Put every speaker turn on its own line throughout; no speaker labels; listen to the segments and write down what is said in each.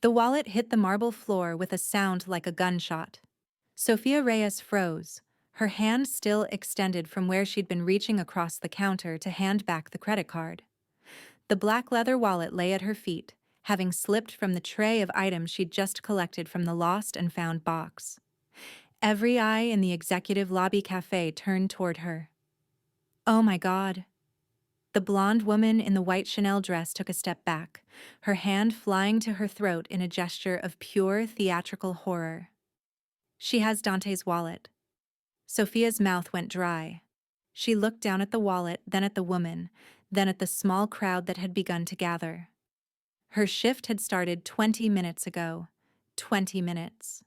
The wallet hit the marble floor with a sound like a gunshot. Sofia Reyes froze, her hand still extended from where she'd been reaching across the counter to hand back the credit card. The black leather wallet lay at her feet, having slipped from the tray of items she'd just collected from the lost and found box. Every eye in the executive lobby cafe turned toward her. Oh my God. The blonde woman in the white Chanel dress took a step back, her hand flying to her throat in a gesture of pure theatrical horror. She has Dante's wallet. Sofia's mouth went dry. She looked down at the wallet, then at the woman, then at the small crowd that had begun to gather. Her shift had started 20 minutes ago. 20 minutes.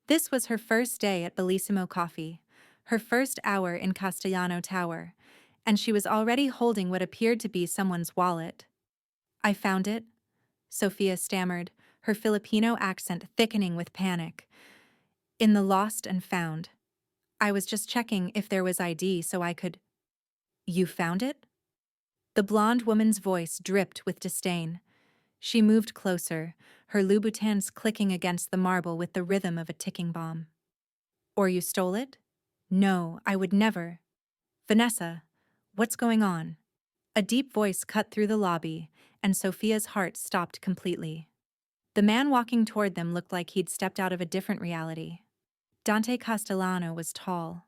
This was her first day at Bellissimo Coffee, her first hour in Castellano Tower, and she was already holding what appeared to be someone's wallet. I found it, Sofia stammered, her Filipino accent thickening with panic. In the lost and found. I was just checking if there was ID so I could— You found it? The blonde woman's voice dripped with disdain. She moved closer, her Louboutins clicking against the marble with the rhythm of a ticking bomb. Or you stole it? No, I would never. Vanessa, what's going on? A deep voice cut through the lobby, and Sofia's heart stopped completely. The man walking toward them looked like he'd stepped out of a different reality. Dante Castellano was tall,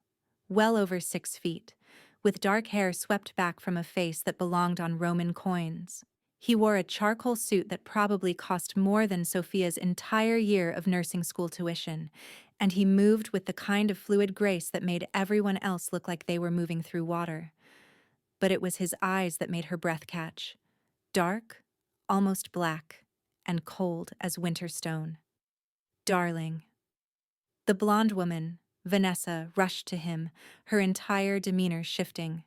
well over 6 feet, with dark hair swept back from a face that belonged on Roman coins. He wore a charcoal suit that probably cost more than Sofia's entire year of nursing school tuition, and he moved with the kind of fluid grace that made everyone else look like they were moving through water. But it was his eyes that made her breath catch. Dark, almost black, and cold as winter stone. Darling. The blonde woman, Vanessa, rushed to him, her entire demeanor shifting.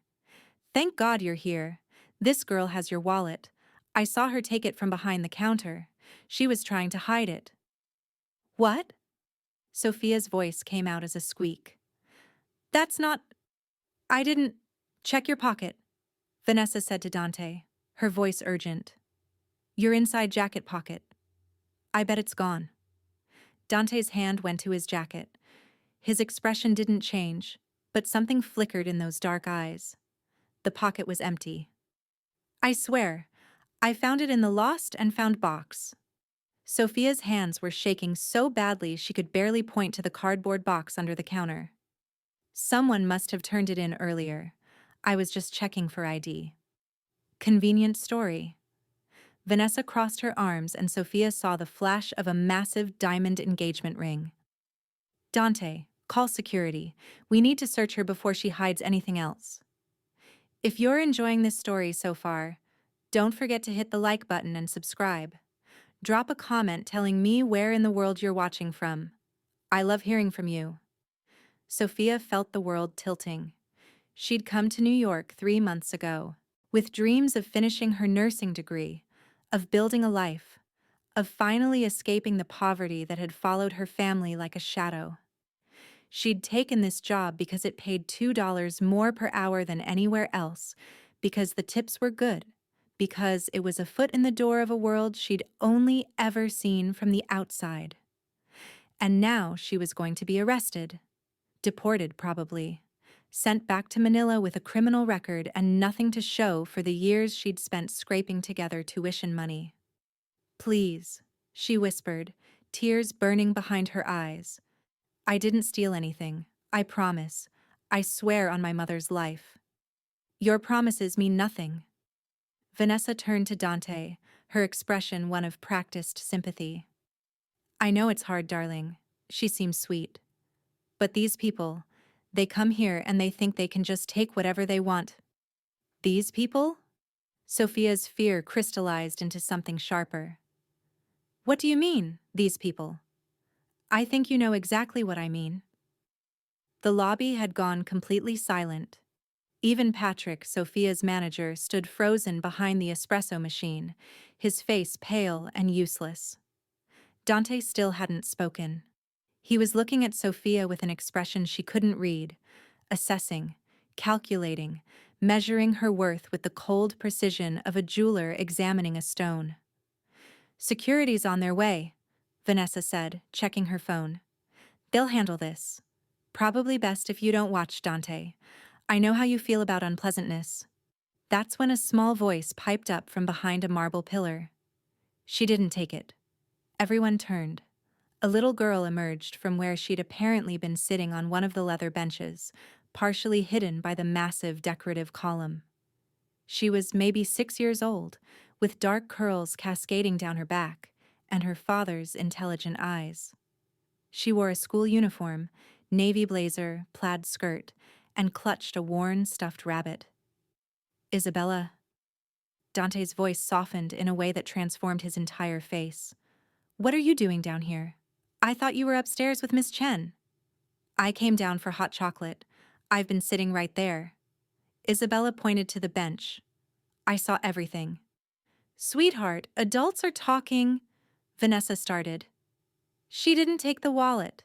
Thank God you're here. This girl has your wallet. I saw her take it from behind the counter. She was trying to hide it. What? Sofia's voice came out as a squeak. That's not— I didn't— Check your pocket, Vanessa said to Dante, her voice urgent. Your inside jacket pocket. I bet it's gone. Dante's hand went to his jacket. His expression didn't change, but something flickered in those dark eyes. The pocket was empty. I swear, I found it in the lost and found box. Sofia's hands were shaking so badly she could barely point to the cardboard box under the counter. Someone must have turned it in earlier. I was just checking for ID. Convenient story. Vanessa crossed her arms and Sofia saw the flash of a massive diamond engagement ring. Dante, call security. We need to search her before she hides anything else. If you're enjoying this story so far, don't forget to hit the like button and subscribe. Drop a comment telling me where in the world you're watching from. I love hearing from you. Sofia felt the world tilting. She'd come to New York 3 months ago, with dreams of finishing her nursing degree, of building a life, of finally escaping the poverty that had followed her family like a shadow. She'd taken this job because it paid $2 more per hour than anywhere else, because the tips were good, because it was a foot in the door of a world she'd only ever seen from the outside. And now she was going to be arrested. Deported, probably. Sent back to Manila with a criminal record and nothing to show for the years she'd spent scraping together tuition money. Please, she whispered, tears burning behind her eyes. I didn't steal anything. I promise. I swear on my mother's life. Your promises mean nothing. Vanessa turned to Dante, her expression one of practiced sympathy. I know it's hard, darling. She seems sweet. But these people, they come here and they think they can just take whatever they want. These people? Sofia's fear crystallized into something sharper. What do you mean, these people? I think you know exactly what I mean. The lobby had gone completely silent. Even Patrick, Sofia's manager, stood frozen behind the espresso machine, his face pale and useless. Dante still hadn't spoken. He was looking at Sofia with an expression she couldn't read, assessing, calculating, measuring her worth with the cold precision of a jeweler examining a stone. Security's on their way, Vanessa said, checking her phone. They'll handle this. Probably best if you don't watch, Dante. I know how you feel about unpleasantness. That's when a small voice piped up from behind a marble pillar. She didn't take it. Everyone turned. A little girl emerged from where she'd apparently been sitting on one of the leather benches, partially hidden by the massive decorative column. She was maybe 6 years old, with dark curls cascading down her back, and her father's intelligent eyes. She wore a school uniform, navy blazer, plaid skirt, and clutched a worn stuffed rabbit. Isabella. Dante's voice softened in a way that transformed his entire face. What are you doing down here? I thought you were upstairs with Miss Chen. I came down for hot chocolate. I've been sitting right there. Isabella pointed to the bench. I saw everything. Sweetheart, adults are talking. Vanessa started. She didn't take the wallet.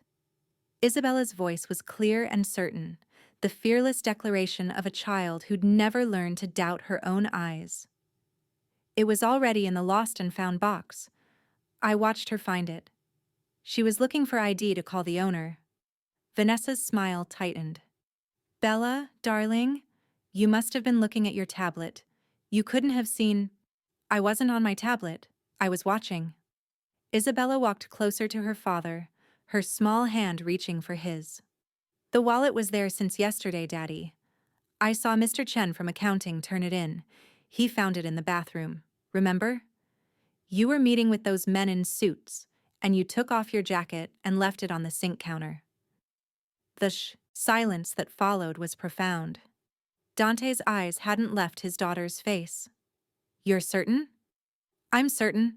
Isabella's voice was clear and certain, the fearless declaration of a child who'd never learned to doubt her own eyes. It was already in the lost and found box. I watched her find it. She was looking for ID to call the owner. Vanessa's smile tightened. Bella, darling, you must have been looking at your tablet. You couldn't have seen. I wasn't on my tablet. I was watching. Isabella walked closer to her father, her small hand reaching for his. The wallet was there since yesterday, Daddy. I saw Mr. Chen from accounting turn it in. He found it in the bathroom. Remember? You were meeting with those men in suits, and you took off your jacket and left it on the sink counter. The silence that followed was profound. Dante's eyes hadn't left his daughter's face. You're certain? I'm certain.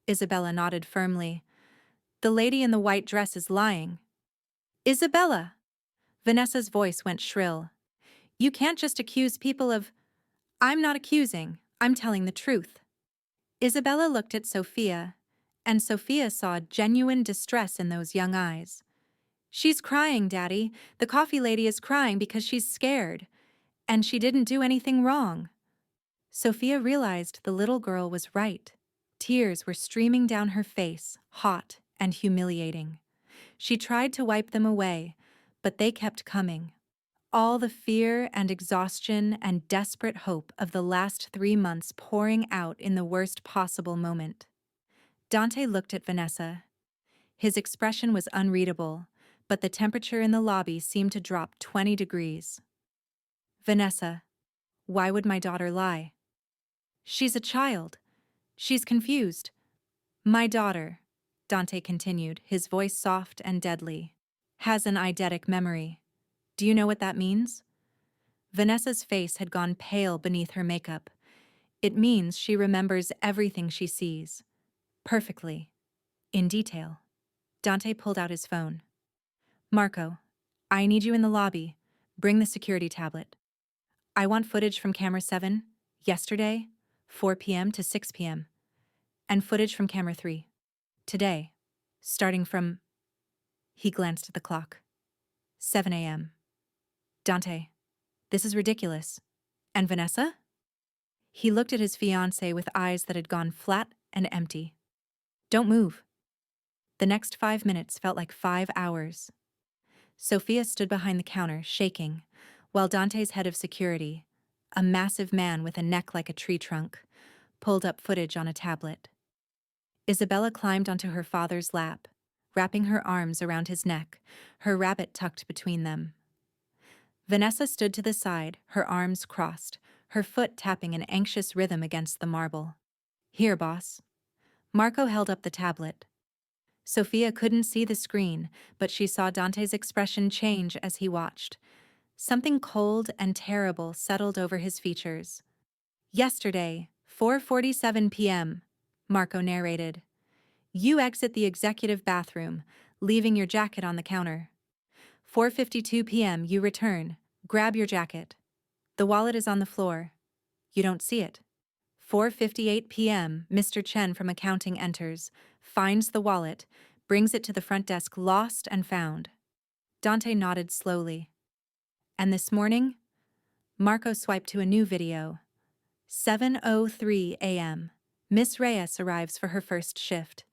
Isabella nodded firmly. The lady in the white dress is lying. Isabella! Vanessa's voice went shrill. You can't just accuse people of. I'm not accusing, I'm telling the truth. Isabella looked at Sofia, and Sofia saw genuine distress in those young eyes. She's crying, Daddy. The coffee lady is crying because she's scared. And she didn't do anything wrong. Sofia realized the little girl was right. Tears were streaming down her face, hot and humiliating. She tried to wipe them away, but they kept coming. All the fear and exhaustion and desperate hope of the last 3 months pouring out in the worst possible moment. Dante looked at Vanessa. His expression was unreadable, but the temperature in the lobby seemed to drop 20 degrees. Vanessa, why would my daughter lie? She's a child. She's confused. My daughter, Dante continued, his voice soft and deadly, has an eidetic memory. Do you know what that means? Vanessa's face had gone pale beneath her makeup. It means she remembers everything she sees. Perfectly. In detail. Dante pulled out his phone. Marco, I need you in the lobby. Bring the security tablet. I want footage from camera 7, yesterday, 4 p.m. to 6 p.m. And footage from camera 3, today, starting from. He glanced at the clock. 7 a.m. Dante, this is ridiculous. And Vanessa? He looked at his fiancée with eyes that had gone flat and empty. Don't move. The next 5 minutes felt like 5 hours. Sofia stood behind the counter, shaking, while Dante's head of security, a massive man with a neck like a tree trunk, pulled up footage on a tablet. Isabella climbed onto her father's lap, wrapping her arms around his neck, her rabbit tucked between them. Vanessa stood to the side, her arms crossed, her foot tapping an anxious rhythm against the marble. Here, boss. Marco held up the tablet. Sofia couldn't see the screen, but she saw Dante's expression change as he watched. Something cold and terrible settled over his features. Yesterday, 4:47 p.m., Marco narrated. You exit the executive bathroom, leaving your jacket on the counter. 4:52 p.m. you return, grab your jacket. The wallet is on the floor. You don't see it. 4:58 p.m. Mr. Chen from accounting enters, finds the wallet, brings it to the front desk lost and found. Dante nodded slowly. And this morning? Marco swiped to a new video. 7:03 a.m. Miss Reyes arrives for her first shift.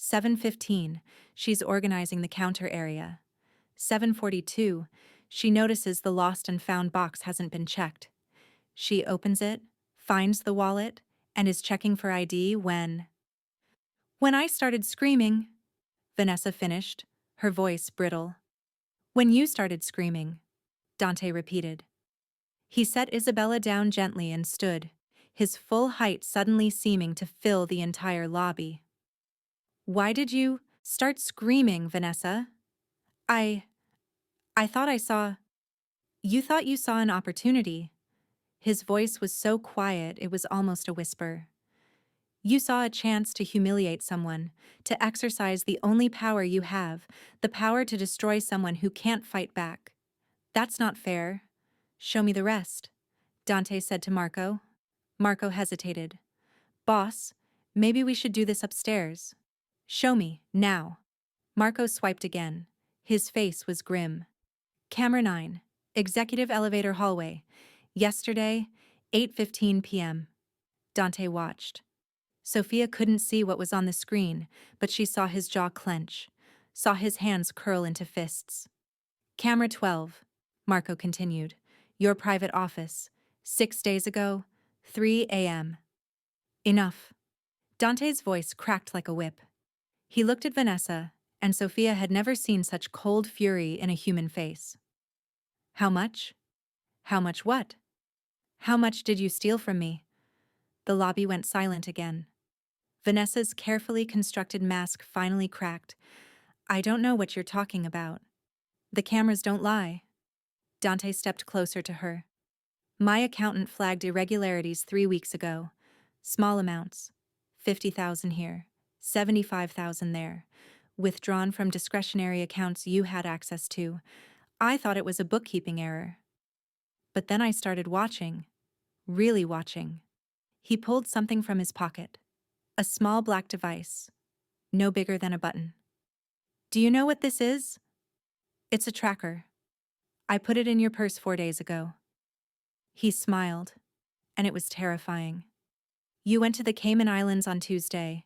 7:15, she's organizing the counter area. 7:42, she notices the lost and found box hasn't been checked. She opens it, finds the wallet, and is checking for ID when I started screaming, Vanessa finished, her voice brittle. When you started screaming, Dante repeated. He set Isabella down gently and stood, his full height suddenly seeming to fill the entire lobby. Why did you start screaming, Vanessa? I thought I saw. You thought you saw an opportunity. His voice was so quiet it was almost a whisper. You saw a chance to humiliate someone, to exercise the only power you have, the power to destroy someone who can't fight back. That's not fair. Show me the rest, Dante said to Marco. Marco hesitated. Boss, maybe we should do this upstairs. Show me, now. Marco swiped again. His face was grim. Camera 9, executive elevator hallway. Yesterday, 8:15 p.m. Dante watched. Sofia couldn't see what was on the screen, but she saw his jaw clench, saw his hands curl into fists. Camera 12, Marco continued. Your private office. 6 days ago, 3 a.m. Enough. Dante's voice cracked like a whip. He looked at Vanessa, and Sofia had never seen such cold fury in a human face. How much? How much what? How much did you steal from me? The lobby went silent again. Vanessa's carefully constructed mask finally cracked. I don't know what you're talking about. The cameras don't lie. Dante stepped closer to her. My accountant flagged irregularities 3 weeks ago. Small amounts. 50,000 here, 75,000 there. Withdrawn from discretionary accounts you had access to. I thought it was a bookkeeping error. But then I started watching. Really watching. He pulled something from his pocket. A small black device. No bigger than a button. Do you know what this is? It's a tracker. I put it in your purse 4 days ago. He smiled, and it was terrifying. You went to the Cayman Islands on Tuesday.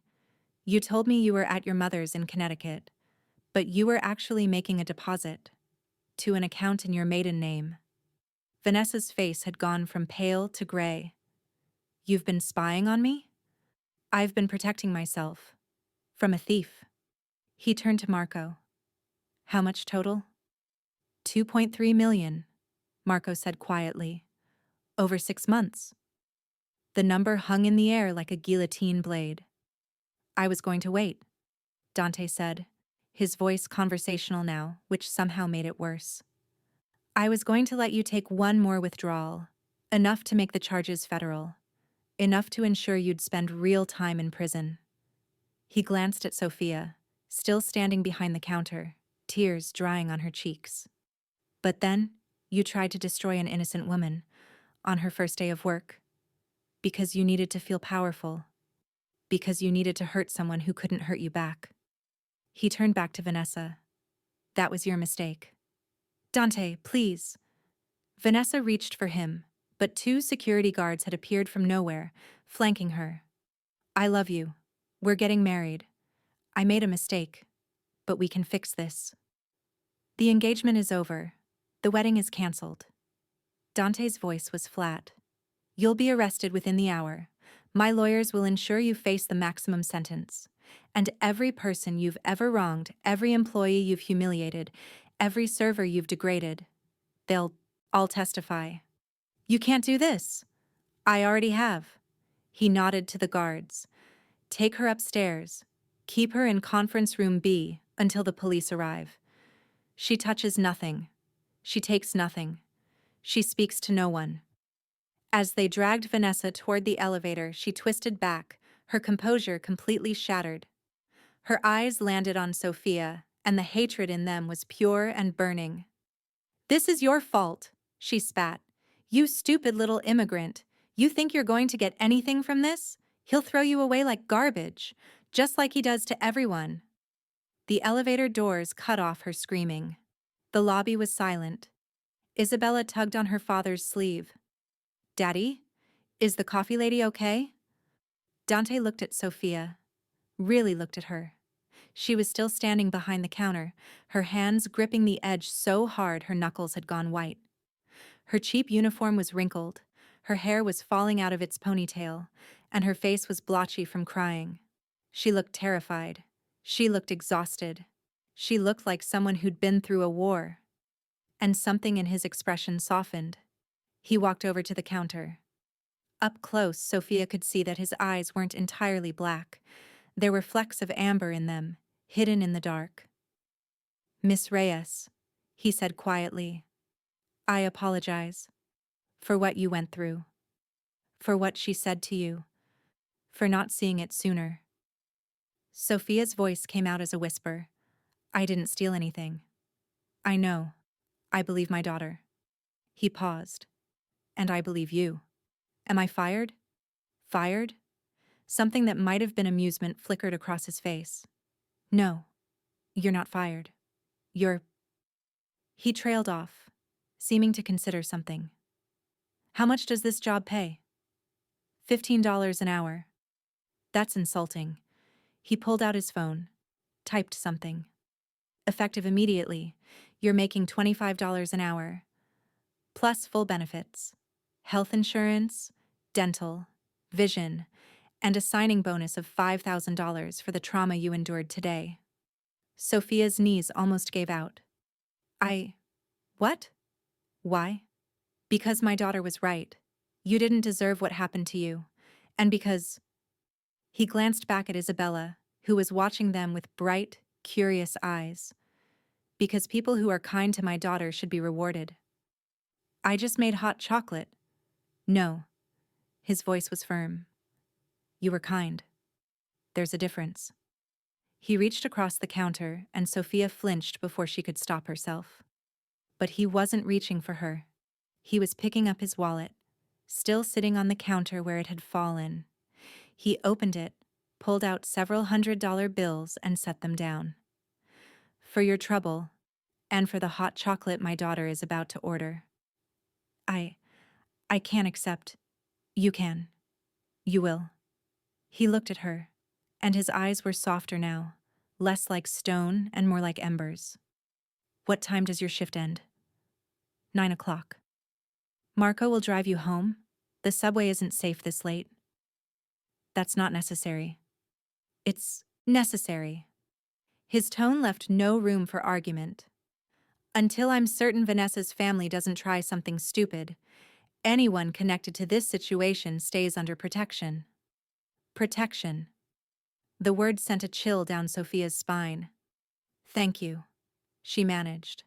You told me you were at your mother's in Connecticut, but you were actually making a deposit to an account in your maiden name. Vanessa's face had gone from pale to gray. You've been spying on me? I've been protecting myself. From a thief. He turned to Marco. How much total? 2.3 million, Marco said quietly. Over 6 months. The number hung in the air like a guillotine blade. I was going to wait, Dante said, his voice conversational now, which somehow made it worse. I was going to let you take one more withdrawal, enough to make the charges federal, enough to ensure you'd spend real time in prison. He glanced at Sofia, still standing behind the counter, tears drying on her cheeks. But then, you tried to destroy an innocent woman, on her first day of work. Because you needed to feel powerful. Because you needed to hurt someone who couldn't hurt you back. He turned back to Vanessa. That was your mistake. Dante, please. Vanessa reached for him, but 2 security guards had appeared from nowhere, flanking her. I love you. We're getting married. I made a mistake, but we can fix this. The engagement is over. The wedding is canceled. Dante's voice was flat. You'll be arrested within the hour. My lawyers will ensure you face the maximum sentence. And every person you've ever wronged, every employee you've humiliated, every server you've degraded, they'll all testify. You can't do this. I already have. He nodded to the guards. Take her upstairs. Keep her in conference room B until the police arrive. She touches nothing. She takes nothing. She speaks to no one. As they dragged Vanessa toward the elevator, she twisted back, her composure completely shattered. Her eyes landed on Sofia, and the hatred in them was pure and burning. This is your fault, she spat. You stupid little immigrant. You think you're going to get anything from this? He'll throw you away like garbage, just like he does to everyone. The elevator doors cut off her screaming. The lobby was silent. Isabella tugged on her father's sleeve. Daddy? Is the coffee lady okay? Dante looked at Sofia. Really looked at her. She was still standing behind the counter, her hands gripping the edge so hard her knuckles had gone white. Her cheap uniform was wrinkled, her hair was falling out of its ponytail, and her face was blotchy from crying. She looked terrified. She looked exhausted. She looked like someone who'd been through a war. And something in his expression softened. He walked over to the counter. Up close, Sofia could see that his eyes weren't entirely black. There were flecks of amber in them, hidden in the dark. "Miss Reyes," he said quietly, "I apologize. For what you went through. For what she said to you. For not seeing it sooner." Sofia's voice came out as a whisper. "I didn't steal anything. I know. I believe my daughter." He paused. "And I believe you. Am I fired?" Fired? Something that might have been amusement flickered across his face. "No. You're not fired. You're—" He trailed off, seeming to consider something. "How much does this job pay?" $15 an hour. That's insulting." He pulled out his phone, typed something. "Effective immediately. You're making $25 an hour. Plus full benefits. Health insurance, dental, vision, and a signing bonus of $5,000 for the trauma you endured today." Sofia's knees almost gave out. What? Why?" "Because my daughter was right. You didn't deserve what happened to you. And because—" He glanced back at Isabella, who was watching them with bright, curious eyes. "Because people who are kind to my daughter should be rewarded." "I just made hot chocolate." "No." His voice was firm. "You were kind. There's a difference." He reached across the counter, and Sofia flinched before she could stop herself. But he wasn't reaching for her. He was picking up his wallet, still sitting on the counter where it had fallen. He opened it, pulled out several $100 bills, and set them down. "For your trouble, and for the hot chocolate my daughter is about to order." I can't accept." "You can. You will." He looked at her, and his eyes were softer now, less like stone and more like embers. "What time does your shift end?" 9 o'clock. "Marco will drive you home? The subway isn't safe this late." "That's not necessary." "It's necessary." His tone left no room for argument. "Until I'm certain Vanessa's family doesn't try something stupid, anyone connected to this situation stays under protection." Protection. The word sent a chill down Sofia's spine. "Thank you," she managed.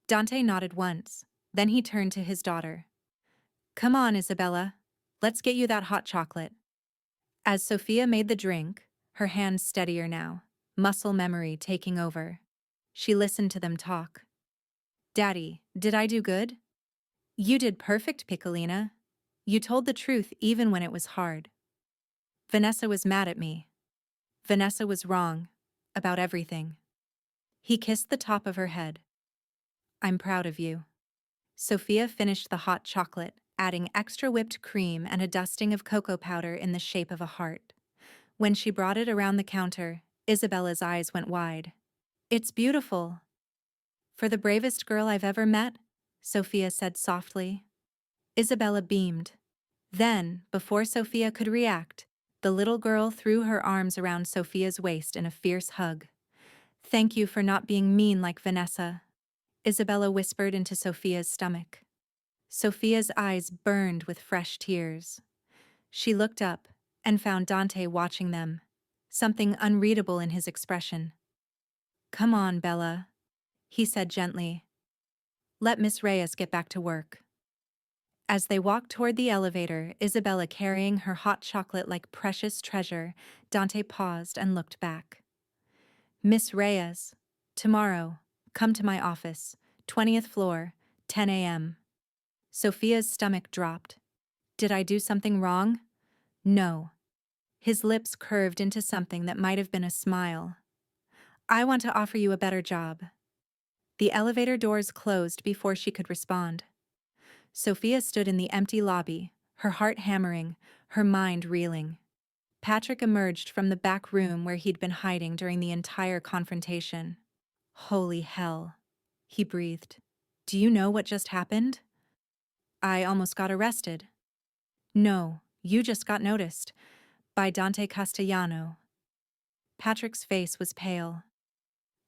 Dante nodded once, then he turned to his daughter. "Come on, Isabella. Let's get you that hot chocolate." As Sofia made the drink, her hands steadier now, muscle memory taking over. She listened to them talk. "Daddy, did I do good?" "You did perfect, Piccolina. You told the truth even when it was hard." "Vanessa was mad at me. Vanessa was wrong. About everything." He kissed the top of her head. "I'm proud of you." Sofia finished the hot chocolate, adding extra whipped cream and a dusting of cocoa powder in the shape of a heart. When she brought it around the counter, Isabella's eyes went wide. "It's beautiful." "For the bravest girl I've ever met," Sofia said softly. Isabella beamed. Then, before Sofia could react, the little girl threw her arms around Sofia's waist in a fierce hug. "Thank you for not being mean like Vanessa," Isabella whispered into Sofia's stomach. Sofia's eyes burned with fresh tears. She looked up and found Dante watching them, something unreadable in his expression. "Come on, Bella," he said gently. "Let Miss Reyes get back to work." As they walked toward the elevator, Isabella carrying her hot chocolate like precious treasure, Dante paused and looked back. "Miss Reyes, tomorrow, come to my office, 20th floor, 10 a.m. Sofia's stomach dropped. Did I do something wrong? No. His lips curved into something that might have been a smile. "I want to offer you a better job." The elevator doors closed before she could respond. Sofia stood in the empty lobby, her heart hammering, her mind reeling. Patrick emerged from the back room where he'd been hiding during the entire confrontation. Holy hell, he breathed. Do you know what just happened? I almost got arrested. No, you just got noticed. By Dante Castellano. Patrick's face was pale.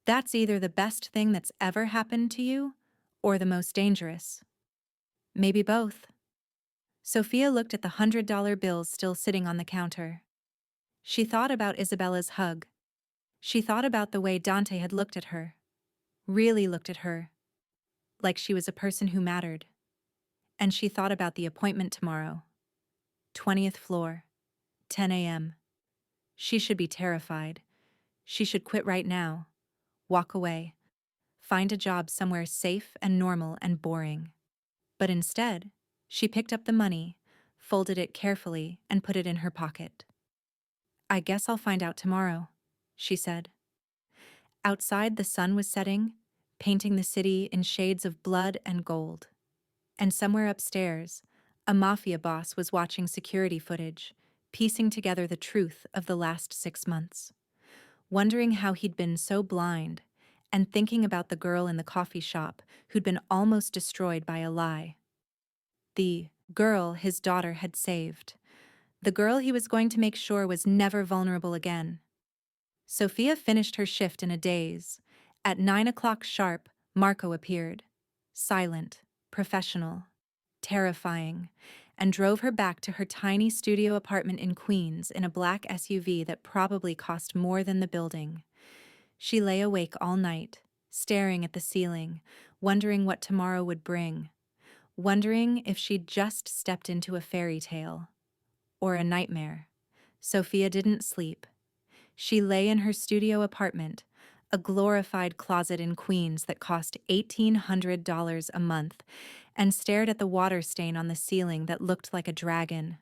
That's either the best thing that's ever happened to you, or the most dangerous. Maybe both. Sofia looked at the $100 bills still sitting on the counter. She thought about Isabella's hug. She thought about the way Dante had looked at her. Really looked at her. Like she was a person who mattered. And she thought about the appointment tomorrow. 20th floor. 10 a.m. She should be terrified. She should quit right now. Walk away. Find a job somewhere safe and normal and boring. But instead, she picked up the money, folded it carefully, and put it in her pocket. I guess I'll find out tomorrow, she said. Outside, the sun was setting, painting the city in shades of blood and gold. And somewhere upstairs, a Mafia boss was watching security footage, piecing together the truth of the last 6 months, wondering how he'd been so blind, and thinking about the girl in the coffee shop who'd been almost destroyed by a lie. The girl his daughter had saved. The girl he was going to make sure was never vulnerable again. Sofia finished her shift in a daze. At 9 o'clock sharp, Marco appeared. Silent, professional, terrifying, and drove her back to her tiny studio apartment in Queens in a black SUV that probably cost more than the building. She lay awake all night, staring at the ceiling, wondering what tomorrow would bring, wondering if she'd just stepped into a fairy tale. Or a nightmare. Sofia didn't sleep. She lay in her studio apartment, a glorified closet in Queens that cost $1,800 a month, and stared at the water stain on the ceiling that looked like a dragon.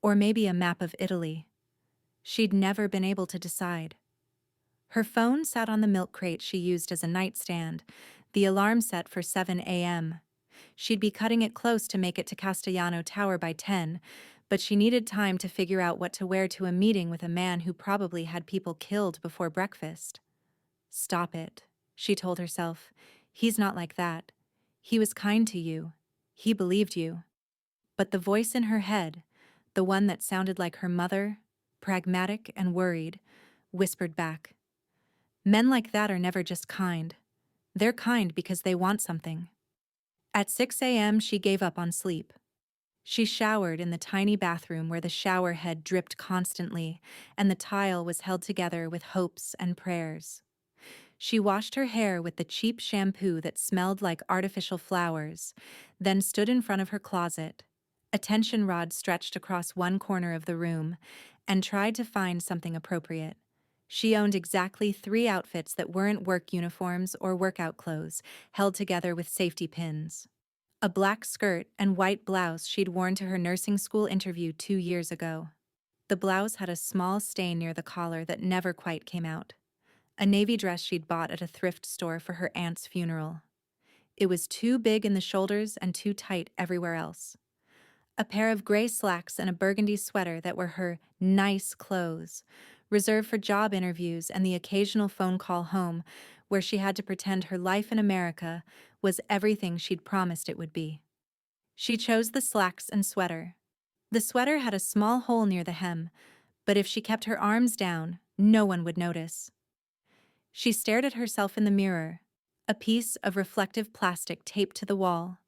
Or maybe a map of Italy. She'd never been able to decide. Her phone sat on the milk crate she used as a nightstand, the alarm set for 7 a.m. She'd be cutting it close to make it to Castellano Tower by 10, but she needed time to figure out what to wear to a meeting with a man who probably had people killed before breakfast. Stop it, she told herself. He's not like that. He was kind to you. He believed you. But the voice in her head, the one that sounded like her mother, pragmatic and worried, whispered back, men like that are never just kind. They're kind because they want something. At 6 a.m., she gave up on sleep. She showered in the tiny bathroom where the shower head dripped constantly and the tile was held together with hopes and prayers. She washed her hair with the cheap shampoo that smelled like artificial flowers, then stood in front of her closet, a tension rod stretched across one corner of the room, and tried to find something appropriate. She owned exactly 3 outfits that weren't work uniforms or workout clothes, held together with safety pins. A black skirt and white blouse she'd worn to her nursing school interview 2 years ago. The blouse had a small stain near the collar that never quite came out. A navy dress she'd bought at a thrift store for her aunt's funeral. It was too big in the shoulders and too tight everywhere else. A pair of gray slacks and a burgundy sweater that were her nice clothes, reserved for job interviews and the occasional phone call home, where she had to pretend her life in America was everything she'd promised it would be. She chose the slacks and sweater. The sweater had a small hole near the hem, but if she kept her arms down, no one would notice. She stared at herself in the mirror, a piece of reflective plastic taped to the wall,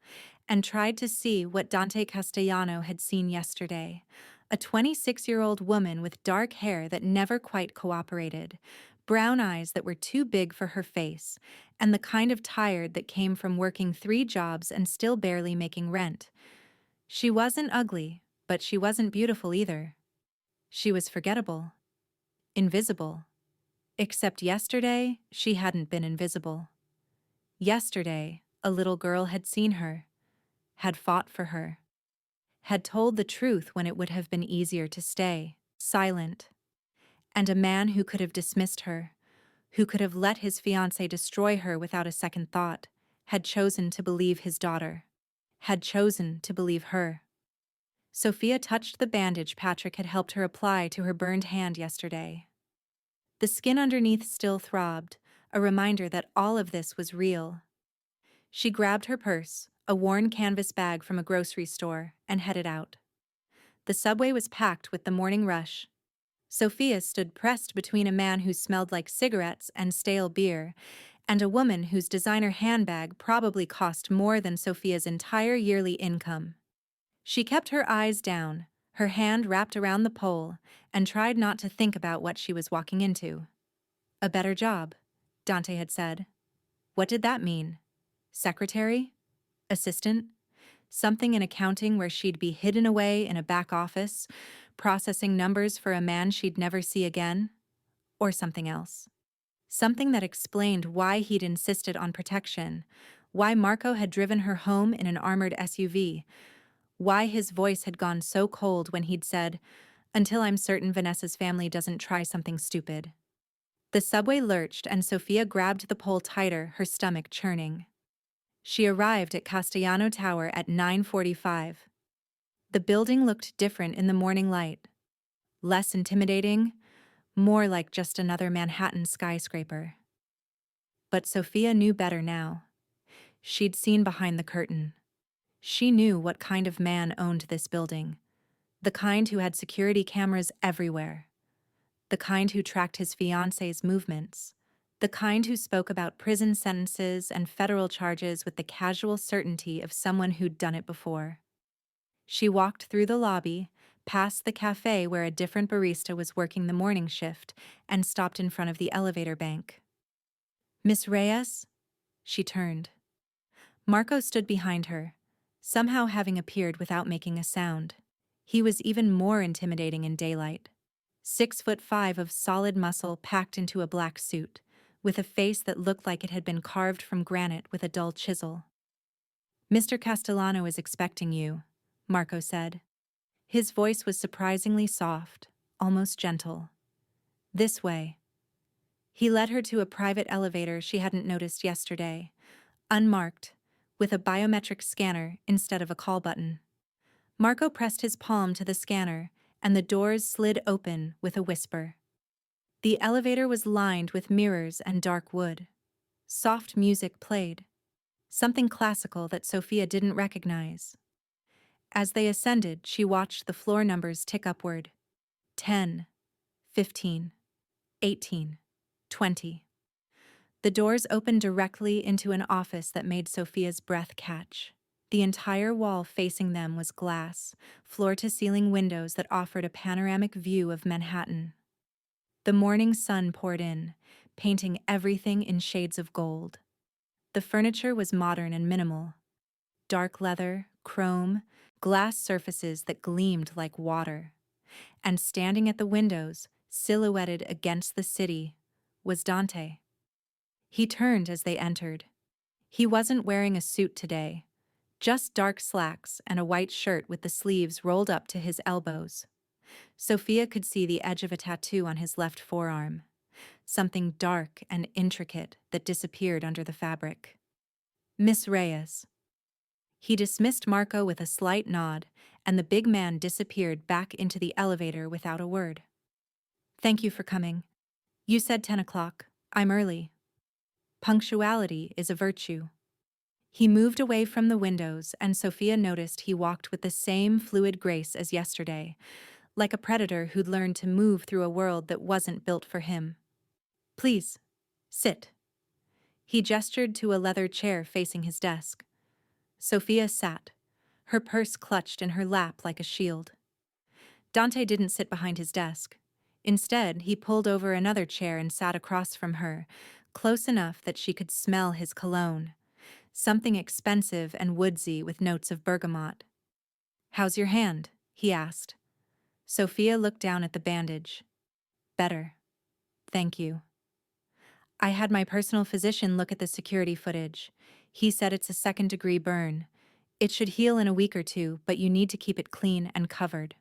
and tried to see what Dante Castellano had seen yesterday, a 26-year-old woman with dark hair that never quite cooperated, brown eyes that were too big for her face, and the kind of tired that came from working 3 jobs and still barely making rent. She wasn't ugly, but she wasn't beautiful either. She was forgettable. Invisible. Except yesterday, she hadn't been invisible. Yesterday, a little girl had seen her, had fought for her, had told the truth when it would have been easier to stay silent. And a man who could have dismissed her, who could have let his fiancée destroy her without a second thought, had chosen to believe his daughter, had chosen to believe her. Sofia touched the bandage Patrick had helped her apply to her burned hand yesterday. The skin underneath still throbbed, a reminder that all of this was real. She grabbed her purse, a worn canvas bag from a grocery store, and headed out. The subway was packed with the morning rush. Sofia stood pressed between a man who smelled like cigarettes and stale beer, and a woman whose designer handbag probably cost more than Sofia's entire yearly income. She kept her eyes down, her hand wrapped around the pole, and tried not to think about what she was walking into. A better job, Dante had said. What did that mean? Secretary? Assistant? Something in accounting where she'd be hidden away in a back office, processing numbers for a man she'd never see again? Or something else? Something that explained why he'd insisted on protection, why Marco had driven her home in an armored SUV, why his voice had gone so cold when he'd said, "Until I'm certain Vanessa's family doesn't try something stupid." The subway lurched and Sofia grabbed the pole tighter, her stomach churning. She arrived at Castellano Tower at 9:45. The building looked different in the morning light. Less intimidating, more like just another Manhattan skyscraper. But Sofia knew better now. She'd seen behind the curtain. She knew what kind of man owned this building. The kind who had security cameras everywhere. The kind who tracked his fiancée's movements. The kind who spoke about prison sentences and federal charges with the casual certainty of someone who'd done it before. She walked through the lobby, past the café where a different barista was working the morning shift, and stopped in front of the elevator bank. "Miss Reyes?" She turned. Marco stood behind her, somehow having appeared without making a sound. He was even more intimidating in daylight. 6'5" of solid muscle packed into a black suit, with a face that looked like it had been carved from granite with a dull chisel. "Mr. Castellano is expecting you," Marco said. His voice was surprisingly soft, almost gentle. "This way." He led her to a private elevator she hadn't noticed yesterday, unmarked, with a biometric scanner instead of a call button. Marco pressed his palm to the scanner, and the doors slid open with a whisper. The elevator was lined with mirrors and dark wood. Soft music played, something classical that Sofia didn't recognize. As they ascended, she watched the floor numbers tick upward. 10, 15, 18, 20. The doors opened directly into an office that made Sofia's breath catch. The entire wall facing them was glass, floor-to-ceiling windows that offered a panoramic view of Manhattan. The morning sun poured in, painting everything in shades of gold. The furniture was modern and minimal. Dark leather, chrome, glass surfaces that gleamed like water. And standing at the windows, silhouetted against the city, was Dante. He turned as they entered. He wasn't wearing a suit today, just dark slacks and a white shirt with the sleeves rolled up to his elbows. Sofia could see the edge of a tattoo on his left forearm, something dark and intricate that disappeared under the fabric. "Miss Reyes." He dismissed Marco with a slight nod, and the big man disappeared back into the elevator without a word. "Thank you for coming. You said 10 o'clock. I'm early." Punctuality is a virtue. He moved away from the windows, and Sofia noticed he walked with the same fluid grace as yesterday, like a predator who'd learned to move through a world that wasn't built for him. "Please, sit." He gestured to a leather chair facing his desk. Sofia sat, her purse clutched in her lap like a shield. Dante didn't sit behind his desk. Instead, he pulled over another chair and sat across from her, close enough that she could smell his cologne, something expensive and woodsy with notes of bergamot. "How's your hand?" he asked. Sofia looked down at the bandage. "Better. Thank you." "I had my personal physician look at the security footage. He said it's a second-degree burn. It should heal in a week or two, but you need to keep it clean and covered."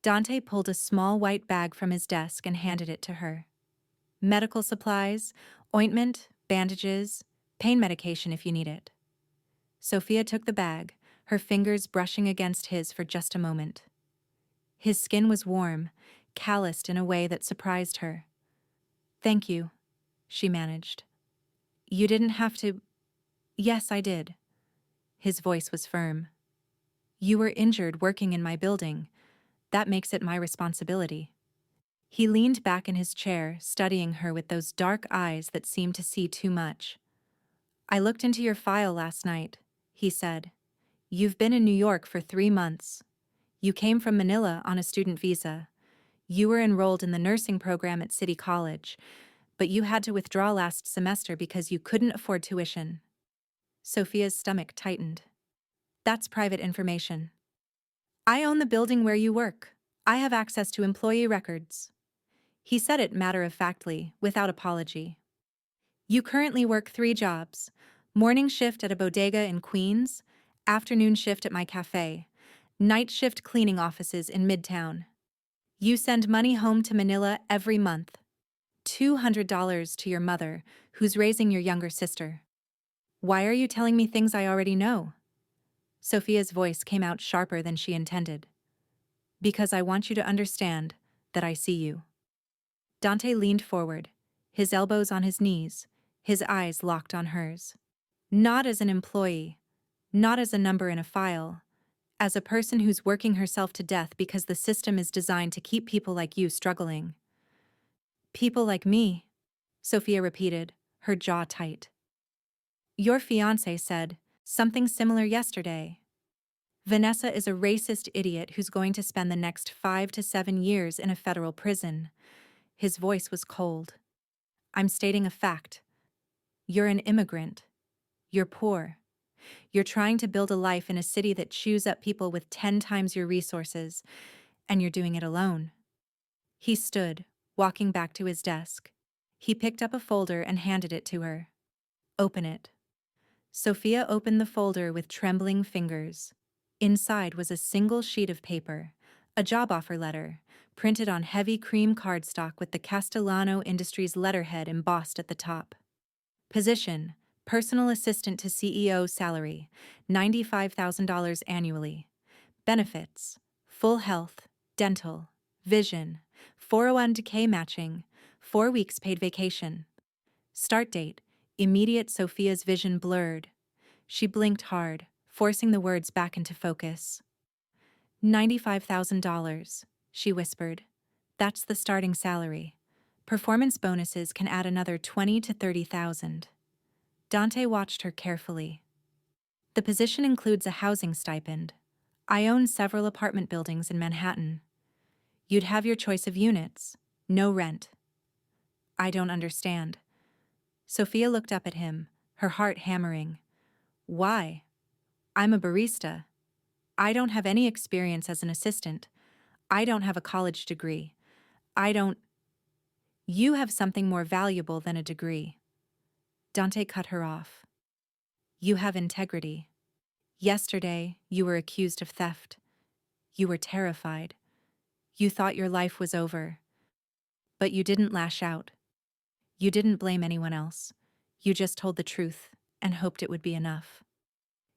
Dante pulled a small white bag from his desk and handed it to her. "Medical supplies, ointment, bandages, pain medication if you need it." Sofia took the bag, her fingers brushing against his for just a moment. His skin was warm, calloused in a way that surprised her. "Thank you," she managed. "You didn't have to—" "Yes, I did." His voice was firm. "You were injured working in my building. That makes it my responsibility." He leaned back in his chair, studying her with those dark eyes that seemed to see too much. "I looked into your file last night," he said. "You've been in New York for 3 months. You came from Manila on a student visa. You were enrolled in the nursing program at City College, but you had to withdraw last semester because you couldn't afford tuition." Sofia's stomach tightened. "That's private information. I own the building where you work. I have access to employee records." He said it matter-of-factly, without apology. "You currently work 3 jobs: morning shift at a bodega in Queens, afternoon shift at my café, night shift cleaning offices in Midtown. You send money home to Manila every month. $200 to your mother, who's raising your younger sister. Why are you telling me things I already know?" Sofia's voice came out sharper than she intended. "Because I want you to understand that I see you." Dante leaned forward, his elbows on his knees, his eyes locked on hers. "Not as an employee, not as a number in a file, as a person who's working herself to death because the system is designed to keep people like you struggling." "People like me," Sofia repeated, her jaw tight. "Your fiancé said something similar yesterday. Vanessa is a racist idiot who's going to spend the next 5 to 7 years in a federal prison." His voice was cold. "I'm stating a fact. You're an immigrant. You're poor. You're trying to build a life in a city that chews up people with 10 times your resources, and you're doing it alone." He stood, walking back to his desk. He picked up a folder and handed it to her. "Open it." Sofia opened the folder with trembling fingers. Inside was a single sheet of paper, a job offer letter, printed on heavy cream cardstock with the Castellano Industries letterhead embossed at the top. Position: personal assistant to CEO, salary, $95,000 annually. Benefits: full health, dental, vision, 401k matching, 4 weeks paid vacation. Start date: immediate. Sofia's vision blurred. She blinked hard, forcing the words back into focus. $95,000, she whispered. "That's the starting salary. Performance bonuses can add another 20 to 30,000. Dante watched her carefully. "The position includes a housing stipend. I own several apartment buildings in Manhattan. You'd have your choice of units, no rent." "I don't understand." Sofia looked up at him, her heart hammering. "Why? I'm a barista. I don't have any experience as an assistant. I don't have a college degree. I don't—" "You have something more valuable than a degree." Dante cut her off. "You have integrity. Yesterday, you were accused of theft. You were terrified. You thought your life was over. But you didn't lash out. You didn't blame anyone else. You just told the truth and hoped it would be enough."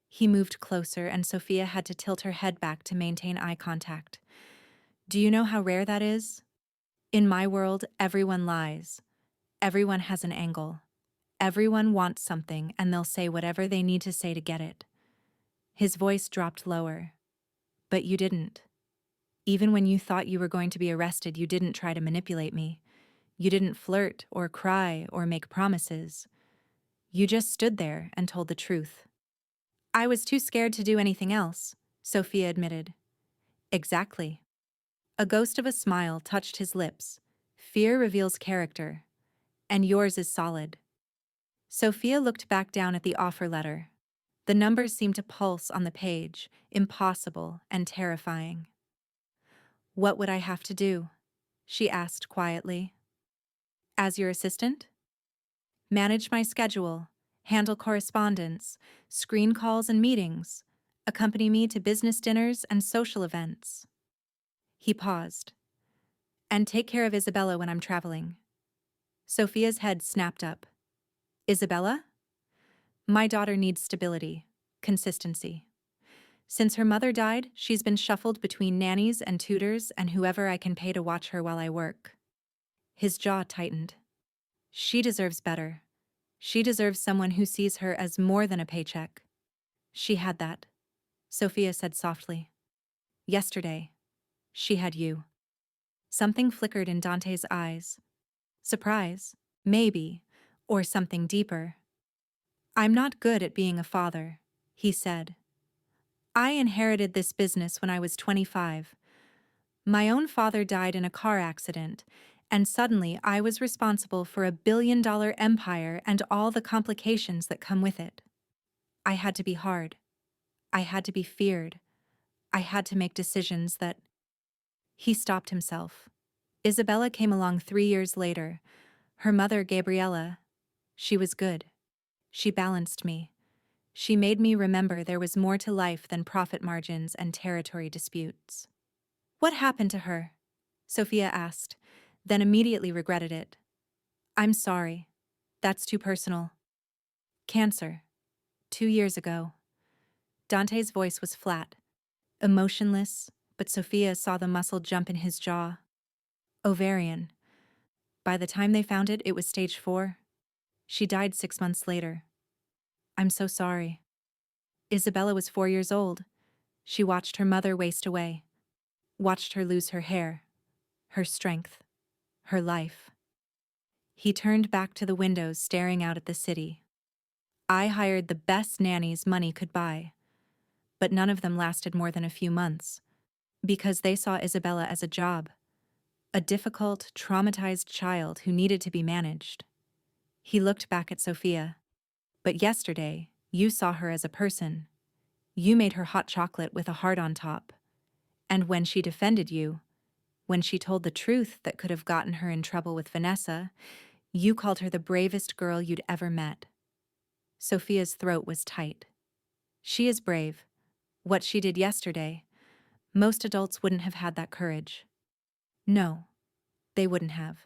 He moved closer, and Sofia had to tilt her head back to maintain eye contact. "Do you know how rare that is? In my world, everyone lies. Everyone has an angle. Everyone wants something, and they'll say whatever they need to say to get it." His voice dropped lower. "But you didn't. Even when you thought you were going to be arrested, you didn't try to manipulate me. You didn't flirt or cry or make promises. You just stood there and told the truth." "I was too scared to do anything else," Sofia admitted. "Exactly." A ghost of a smile touched his lips. "Fear reveals character. And yours is solid." Sofia looked back down at the offer letter. The numbers seemed to pulse on the page, impossible and terrifying. "What would I have to do?" she asked quietly. "As your assistant?" "Manage my schedule, handle correspondence, screen calls and meetings, accompany me to business dinners and social events." He paused. "And take care of Isabella when I'm traveling." Sofia's head snapped up. "Isabella?" "My daughter needs stability, consistency." Since her mother died, she's been shuffled between nannies and tutors and whoever I can pay to watch her while I work. His jaw tightened. She deserves better. She deserves someone who sees her as more than a paycheck. She had that, Sofia said softly. Yesterday, she had you. Something flickered in Dante's eyes. Surprise, maybe, or something deeper. I'm not good at being a father, he said. I inherited this business when I was 25. My own father died in a car accident, and suddenly I was responsible for a billion-dollar empire and all the complications that come with it. I had to be hard. I had to be feared. I had to make decisions that... He stopped himself. Isabella came along 3 years later. Her mother, Gabriella, she was good. She balanced me. She made me remember there was more to life than profit margins and territory disputes. What happened to her? Sofia asked, then immediately regretted it. I'm sorry. That's too personal. Cancer. 2 years ago. Dante's voice was flat, emotionless, but Sofia saw the muscle jump in his jaw. Ovarian. By the time they found it, it was stage 4. She died 6 months later. I'm so sorry. Isabella was 4 years old. She watched her mother waste away. Watched her lose her hair, her strength, her life. He turned back to the windows, staring out at the city. I hired the best nannies money could buy, but none of them lasted more than a few months, because they saw Isabella as a job, a difficult, traumatized child who needed to be managed. He looked back at Sofia. But yesterday, you saw her as a person. You made her hot chocolate with a heart on top. And when she defended you, when she told the truth that could have gotten her in trouble with Vanessa, you called her the bravest girl you'd ever met. Sofia's throat was tight. She is brave. What she did yesterday, most adults wouldn't have had that courage. No, they wouldn't have.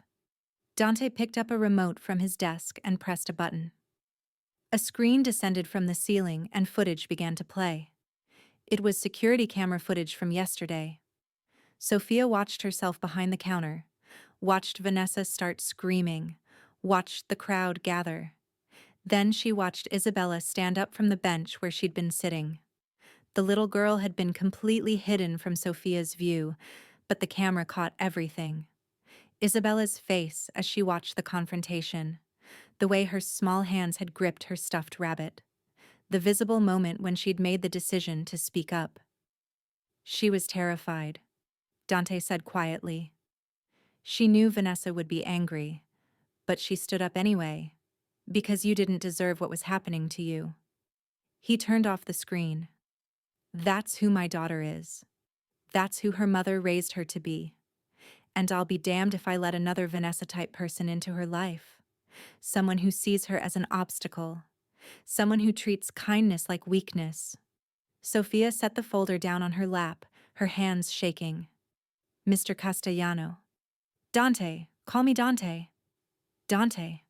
Dante picked up a remote from his desk and pressed a button. A screen descended from the ceiling and footage began to play. It was security camera footage from yesterday. Sofia watched herself behind the counter, watched Vanessa start screaming, watched the crowd gather. Then she watched Isabella stand up from the bench where she'd been sitting. The little girl had been completely hidden from Sofia's view, but the camera caught everything. Isabella's face as she watched the confrontation, the way her small hands had gripped her stuffed rabbit, the visible moment when she'd made the decision to speak up. She was terrified, Dante said quietly. She knew Vanessa would be angry, but she stood up anyway, because you didn't deserve what was happening to you. He turned off the screen. That's who my daughter is. That's who her mother raised her to be. And I'll be damned if I let another Vanessa-type person into her life. Someone who sees her as an obstacle. Someone who treats kindness like weakness. Sofia set the folder down on her lap, her hands shaking. Mr. Castellano. Dante, call me Dante. Dante.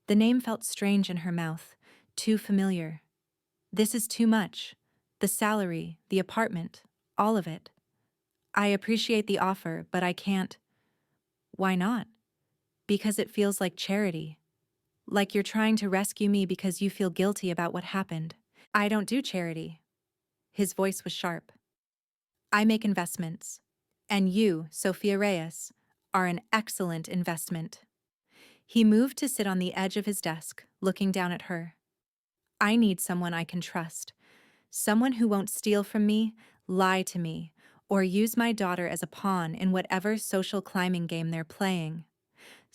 The name felt strange in her mouth, too familiar. This is too much. The salary, the apartment, all of it. I appreciate the offer, but I can't. Why not? Because it feels like charity. Like you're trying to rescue me because you feel guilty about what happened. I don't do charity. His voice was sharp. I make investments. And you, Sofia Reyes, are an excellent investment. He moved to sit on the edge of his desk, looking down at her. I need someone I can trust. Someone who won't steal from me, lie to me, or use my daughter as a pawn in whatever social climbing game they're playing.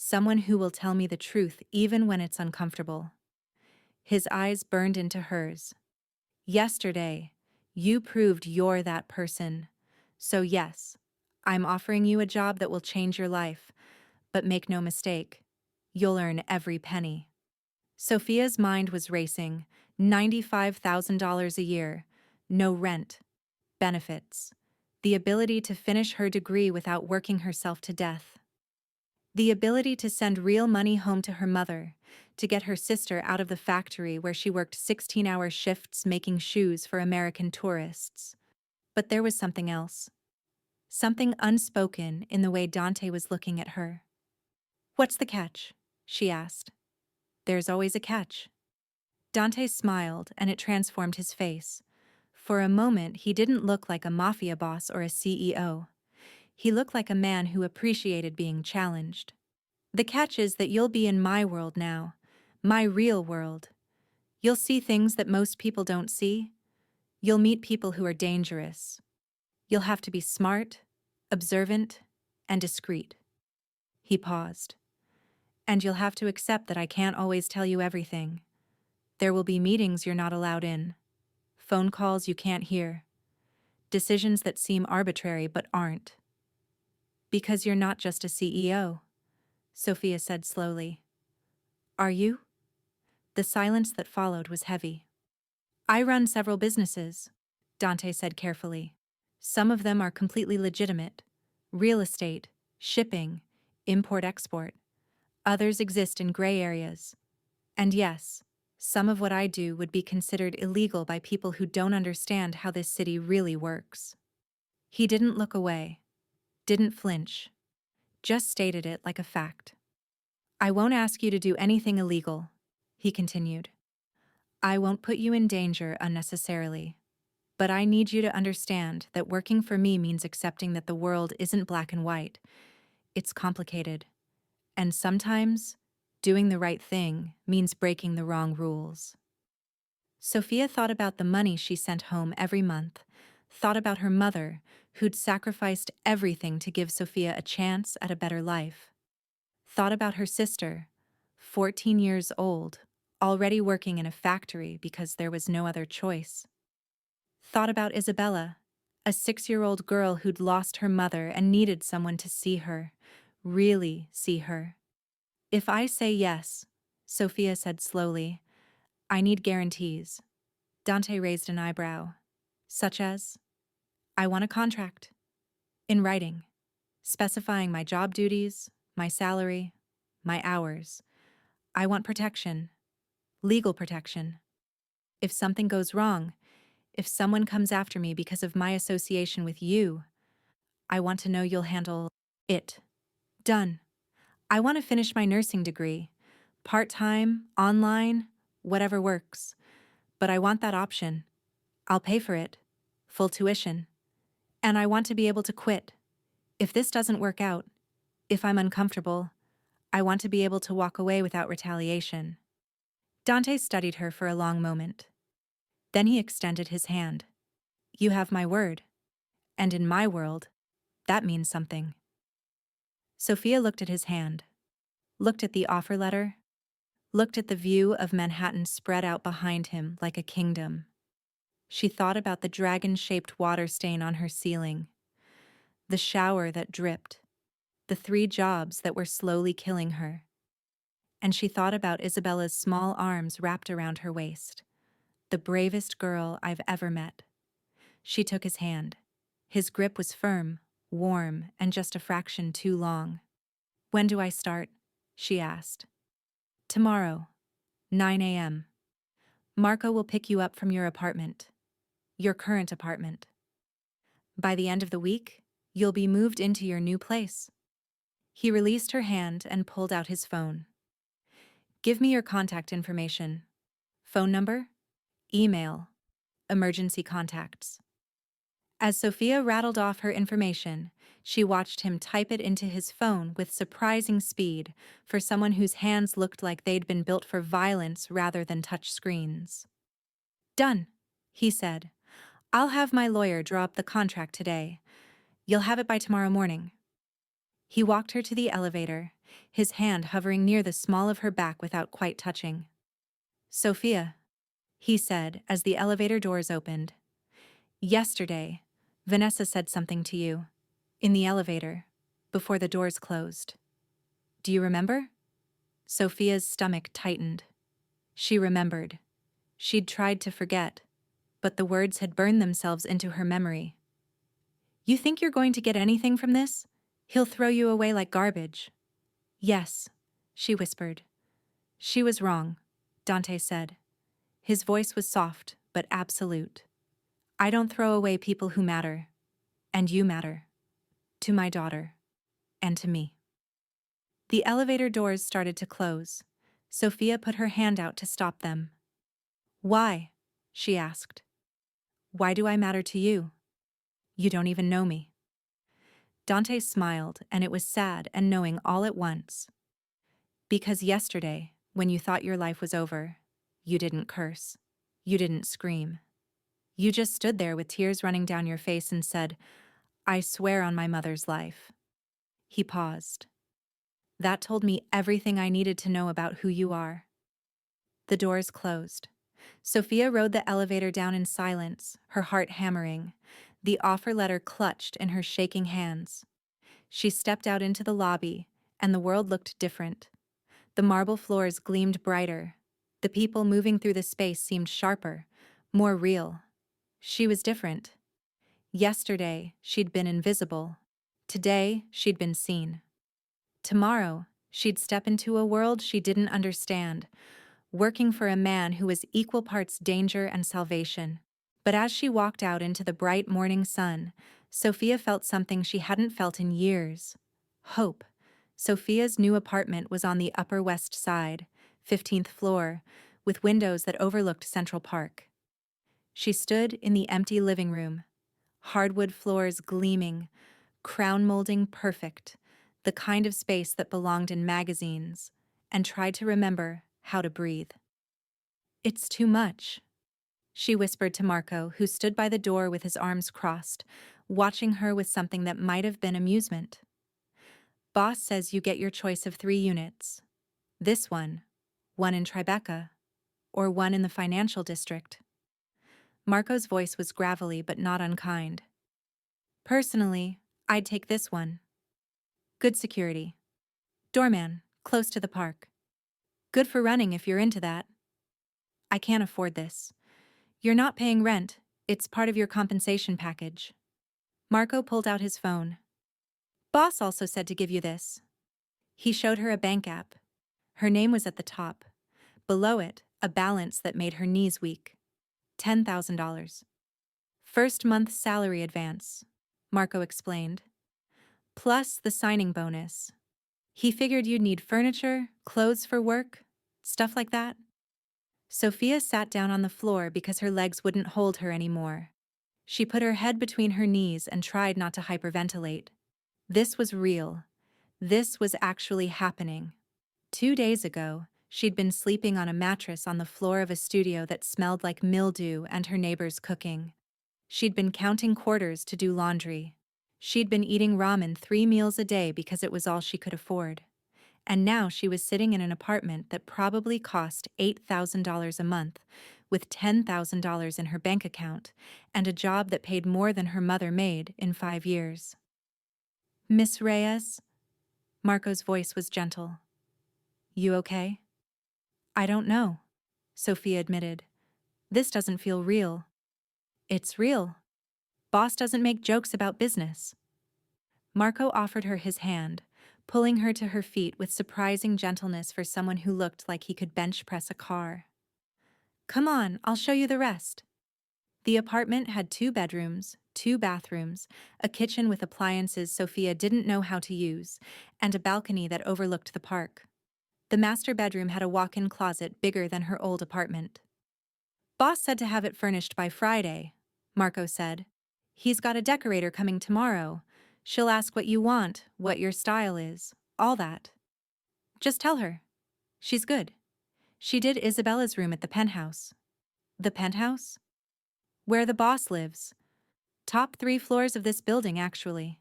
Someone who will tell me the truth even when it's uncomfortable. His eyes burned into hers. Yesterday, you proved you're that person. So yes, I'm offering you a job that will change your life, but make no mistake, you'll earn every penny. Sofia's mind was racing. $95,000 a year, no rent, benefits, the ability to finish her degree without working herself to death. The ability to send real money home to her mother, to get her sister out of the factory where she worked 16-hour shifts making shoes for American tourists. But there was something else. Something unspoken in the way Dante was looking at her. "What's the catch?" she asked. "There's always a catch." Dante smiled, and it transformed his face. For a moment, he didn't look like a mafia boss or a CEO. He looked like a man who appreciated being challenged. "The catch is that you'll be in my world now. My real world. You'll see things that most people don't see. You'll meet people who are dangerous. You'll have to be smart, observant, and discreet." He paused. "And you'll have to accept that I can't always tell you everything. There will be meetings you're not allowed in, phone calls you can't hear, decisions that seem arbitrary but aren't. Because you're not just a CEO," Sofia said slowly. "Are you?" The silence that followed was heavy. "I run several businesses," Dante said carefully. "Some of them are completely legitimate. Real estate, shipping, import-export. Others exist in gray areas. And yes, some of what I do would be considered illegal by people who don't understand how this city really works." He didn't look away, didn't flinch, just stated it like a fact. "I won't ask you to do anything illegal," he continued. "I won't put you in danger unnecessarily. But I need you to understand that working for me means accepting that the world isn't black and white. It's complicated. And sometimes, doing the right thing means breaking the wrong rules." Sofia thought about the money she sent home every month, thought about her mother, who'd sacrificed everything to give Sofia a chance at a better life. Thought about her sister, 14 years old, already working in a factory because there was no other choice. Thought about Isabella, a 6-year-old girl who'd lost her mother and needed someone to see her, really see her. "If I say yes," Sofia said slowly, "I need guarantees." Dante raised an eyebrow. "Such as?" "I want a contract. In writing. Specifying my job duties, my salary, my hours. I want protection. Legal protection. If something goes wrong, if someone comes after me because of my association with you, I want to know you'll handle it. Done. I want to finish my nursing degree. Part-time, online, whatever works. But I want that option. I'll pay for it. Full tuition. And I want to be able to quit. If this doesn't work out, if I'm uncomfortable, I want to be able to walk away without retaliation." Dante studied her for a long moment. Then he extended his hand. "You have my word. And in my world, that means something." Sofia looked at his hand, looked at the offer letter, looked at the view of Manhattan spread out behind him like a kingdom. She thought about the dragon-shaped water stain on her ceiling, the shower that dripped, the 3 jobs that were slowly killing her. And she thought about Isabella's small arms wrapped around her waist, the bravest girl I've ever met. She took his hand. His grip was firm, warm, and just a fraction too long. "When do I start?" she asked. "Tomorrow, 9 a.m. Marco will pick you up from your apartment, your current apartment. By the end of the week, you'll be moved into your new place." He released her hand and pulled out his phone. "Give me your contact information. Phone number, email, emergency contacts." As Sofia rattled off her information, she watched him type it into his phone with surprising speed for someone whose hands looked like they'd been built for violence rather than touch screens. "Done," he said. "I'll have my lawyer draw up the contract today. You'll have it by tomorrow morning." He walked her to the elevator, his hand hovering near the small of her back without quite touching. "Sofia," he said as the elevator doors opened. "Yesterday, Vanessa said something to you. In the elevator, before the doors closed. Do you remember?" Sofia's stomach tightened. She remembered. She'd tried to forget, but the words had burned themselves into her memory. "You think you're going to get anything from this? He'll throw you away like garbage." "Yes," she whispered. "She was wrong," Dante said. His voice was soft, but absolute. I don't throw away people who matter. And you matter. To my daughter. And to me. The elevator doors started to close. Sofia put her hand out to stop them. Why? She asked. Why do I matter to you? You don't even know me. Dante smiled, and it was sad and knowing all at once. Because yesterday, when you thought your life was over, you didn't curse. You didn't scream. You just stood there with tears running down your face and said, I swear on my mother's life. He paused. That told me everything I needed to know about who you are. The doors closed. Sofia rode the elevator down in silence, her heart hammering, the offer letter clutched in her shaking hands. She stepped out into the lobby, and the world looked different. The marble floors gleamed brighter. The people moving through the space seemed sharper, more real. She was different. Yesterday, she'd been invisible. Today, she'd been seen. Tomorrow, she'd step into a world she didn't understand, working for a man who was equal parts danger and salvation. But as she walked out into the bright morning sun, Sofia felt something she hadn't felt in years. Hope. Sofia's new apartment was on the Upper West Side, 15th floor, with windows that overlooked Central Park. She stood in the empty living room, hardwood floors gleaming, crown molding perfect, the kind of space that belonged in magazines, and tried to remember how to breathe. It's too much, she whispered to Marco, who stood by the door with his arms crossed, watching her with something that might have been amusement. Boss says you get your choice of 3 units. This one in Tribeca, or one in the financial district. Marco's voice was gravelly but not unkind. Personally, I'd take this one. Good security. Doorman, close to the park. Good for running if you're into that. I can't afford this. You're not paying rent, it's part of your compensation package. Marco pulled out his phone. Boss also said to give you this. He showed her a bank app. Her name was at the top. Below it, a balance that made her knees weak. $10,000. First month's salary advance, Marco explained. Plus the signing bonus. He figured you'd need furniture, clothes for work, stuff like that. Sofia sat down on the floor because her legs wouldn't hold her anymore. She put her head between her knees and tried not to hyperventilate. This was real. This was actually happening. 2 days ago, she'd been sleeping on a mattress on the floor of a studio that smelled like mildew and her neighbor's cooking. She'd been counting quarters to do laundry. She'd been eating ramen 3 meals a day because it was all she could afford. And now she was sitting in an apartment that probably cost $8,000 a month, with $10,000 in her bank account, and a job that paid more than her mother made in 5 years. Miss Reyes? Marco's voice was gentle. You okay? I don't know, Sofia admitted. This doesn't feel real. It's real. Boss doesn't make jokes about business. Marco offered her his hand, pulling her to her feet with surprising gentleness for someone who looked like he could bench press a car. Come on, I'll show you the rest. The apartment had 2 bedrooms, 2 bathrooms, a kitchen with appliances Sofia didn't know how to use, and a balcony that overlooked the park. The master bedroom had a walk-in closet bigger than her old apartment. Boss said to have it furnished by Friday, Marco said. He's got a decorator coming tomorrow. She'll ask what you want, what your style is, all that. Just tell her. She's good. She did Isabella's room at the penthouse. The penthouse? Where the boss lives. Top 3 floors of this building, actually.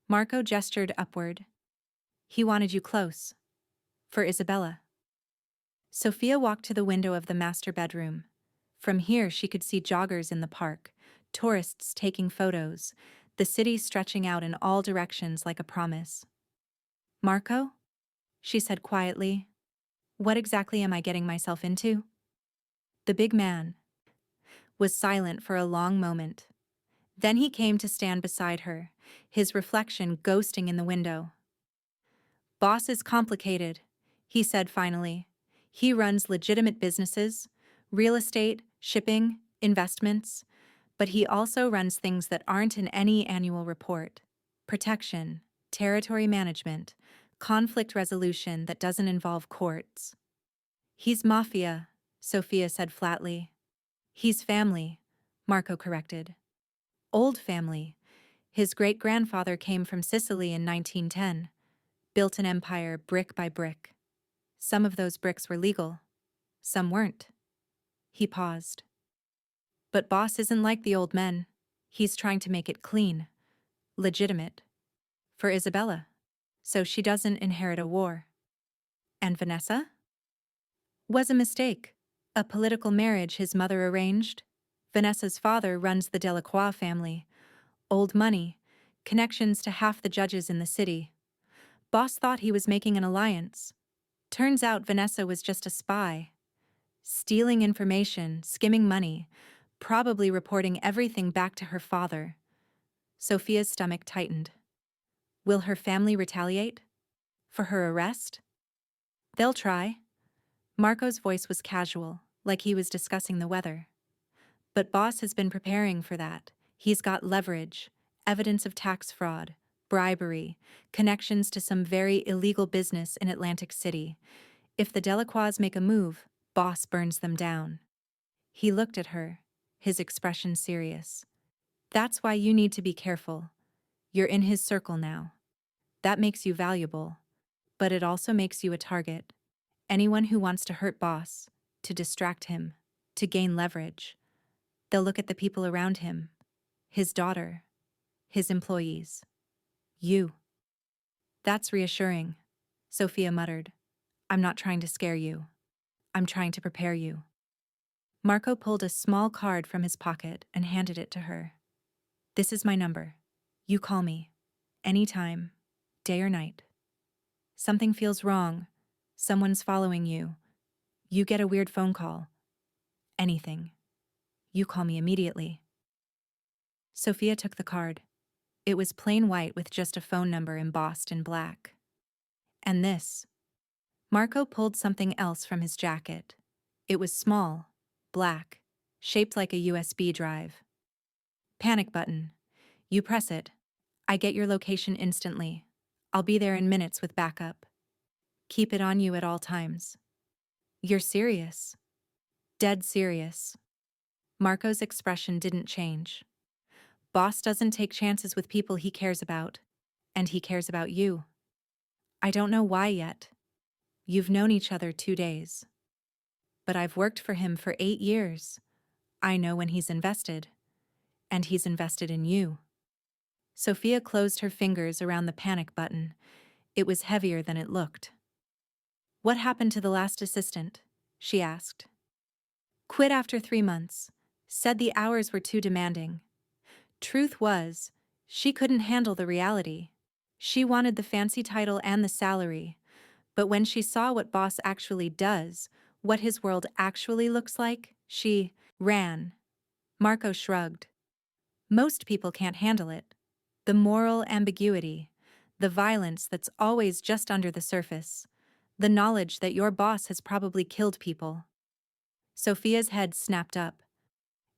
Marco gestured upward. He wanted you close. For Isabella. Sofia walked to the window of the master bedroom. From here she could see joggers in the park, tourists taking photos, the city stretching out in all directions like a promise. Marco? She said quietly. What exactly am I getting myself into? The big man was silent for a long moment. Then he came to stand beside her, his reflection ghosting in the window. Boss is complicated, he said finally. He runs legitimate businesses, real estate, shipping, investments, But he also runs things that aren't in any annual report: protection, territory management, conflict resolution that doesn't involve courts. He's Mafia, Sofia said flatly. He's family, Marco corrected. Old family. His great-grandfather came from Sicily in 1910, built an empire brick by brick. Some of those bricks were legal, some weren't. He paused. But boss isn't like the old men. He's trying to make it clean, legitimate. For Isabella. So she doesn't inherit a war. And Vanessa? Was a mistake. A political marriage his mother arranged. Vanessa's father runs the Delacroix family. Old money, connections to half the judges in the city. Boss thought he was making an alliance. Turns out Vanessa was just a spy. Stealing information, skimming money, probably reporting everything back to her father. Sofia's stomach tightened. Will her family retaliate? For her arrest? They'll try. Marco's voice was casual, like he was discussing the weather. But boss has been preparing for that. He's got leverage, evidence of tax fraud, bribery, connections to some very illegal business in Atlantic City. If the Delacroix make a move, boss burns them down. He looked at her, his expression serious. That's why you need to be careful. You're in his circle now. That makes you valuable. But it also makes you a target. Anyone who wants to hurt boss, to distract him, to gain leverage. They'll look at the people around him. His daughter. His employees. You. That's reassuring, Sofia muttered. I'm not trying to scare you. I'm trying to prepare you. Marco pulled a small card from his pocket and handed it to her. This is my number. You call me. Anytime, day or night. Something feels wrong. Someone's following you. You get a weird phone call. Anything. You call me immediately. Sofia took the card. It was plain white with just a phone number embossed in black. And this. Marco pulled something else from his jacket. It was small, black, shaped like a USB drive. Panic button. You press it. I get your location instantly. I'll be there in minutes with backup. Keep it on you at all times. You're serious. Dead serious. Marco's expression didn't change. Boss doesn't take chances with people he cares about. And he cares about you. I don't know why yet. You've known each other 2 days. But I've worked for him for 8 years. I know when he's invested. And he's invested in you. Sofia closed her fingers around the panic button. It was heavier than it looked. What happened to the last assistant? She asked. Quit after 3 months. Said the hours were too demanding. Truth was, she couldn't handle the reality. She wanted the fancy title and the salary. But when she saw what boss actually does, what his world actually looks like, she ran. Marco shrugged. Most people can't handle it. The moral ambiguity, the violence that's always just under the surface, the knowledge that your boss has probably killed people. Sofia's head snapped up.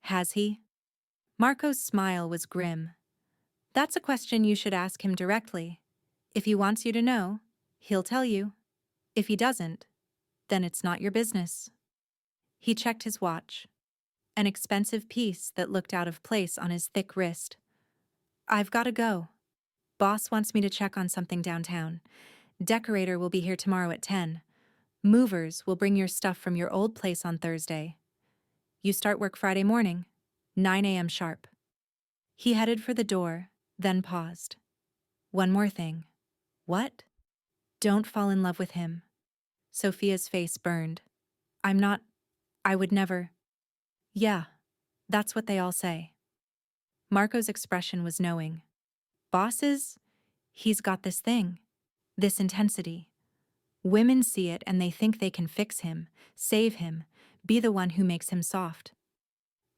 Has he? Marco's smile was grim. That's a question you should ask him directly. If he wants you to know, he'll tell you. If he doesn't, then it's not your business. He checked his watch. An expensive piece that looked out of place on his thick wrist. I've got to go. Boss wants me to check on something downtown. Decorator will be here tomorrow at 10. Movers will bring your stuff from your old place on Thursday. You start work Friday morning, 9 a.m. sharp. He headed for the door, then paused. One more thing. What? Don't fall in love with him. Sofia's face burned. I would never. Yeah, that's what they all say. Marco's expression was knowing. Bosses? He's got this thing. This intensity. Women see it and they think they can fix him, save him, be the one who makes him soft.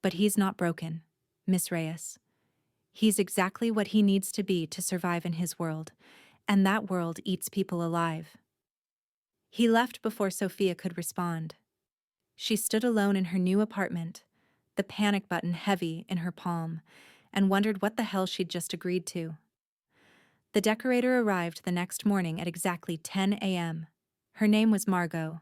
But he's not broken, Miss Reyes. He's exactly what he needs to be to survive in his world, and that world eats people alive. He left before Sofia could respond. She stood alone in her new apartment, the panic button heavy in her palm, and wondered what the hell she'd just agreed to. The decorator arrived the next morning at exactly 10 a.m. Her name was Margot,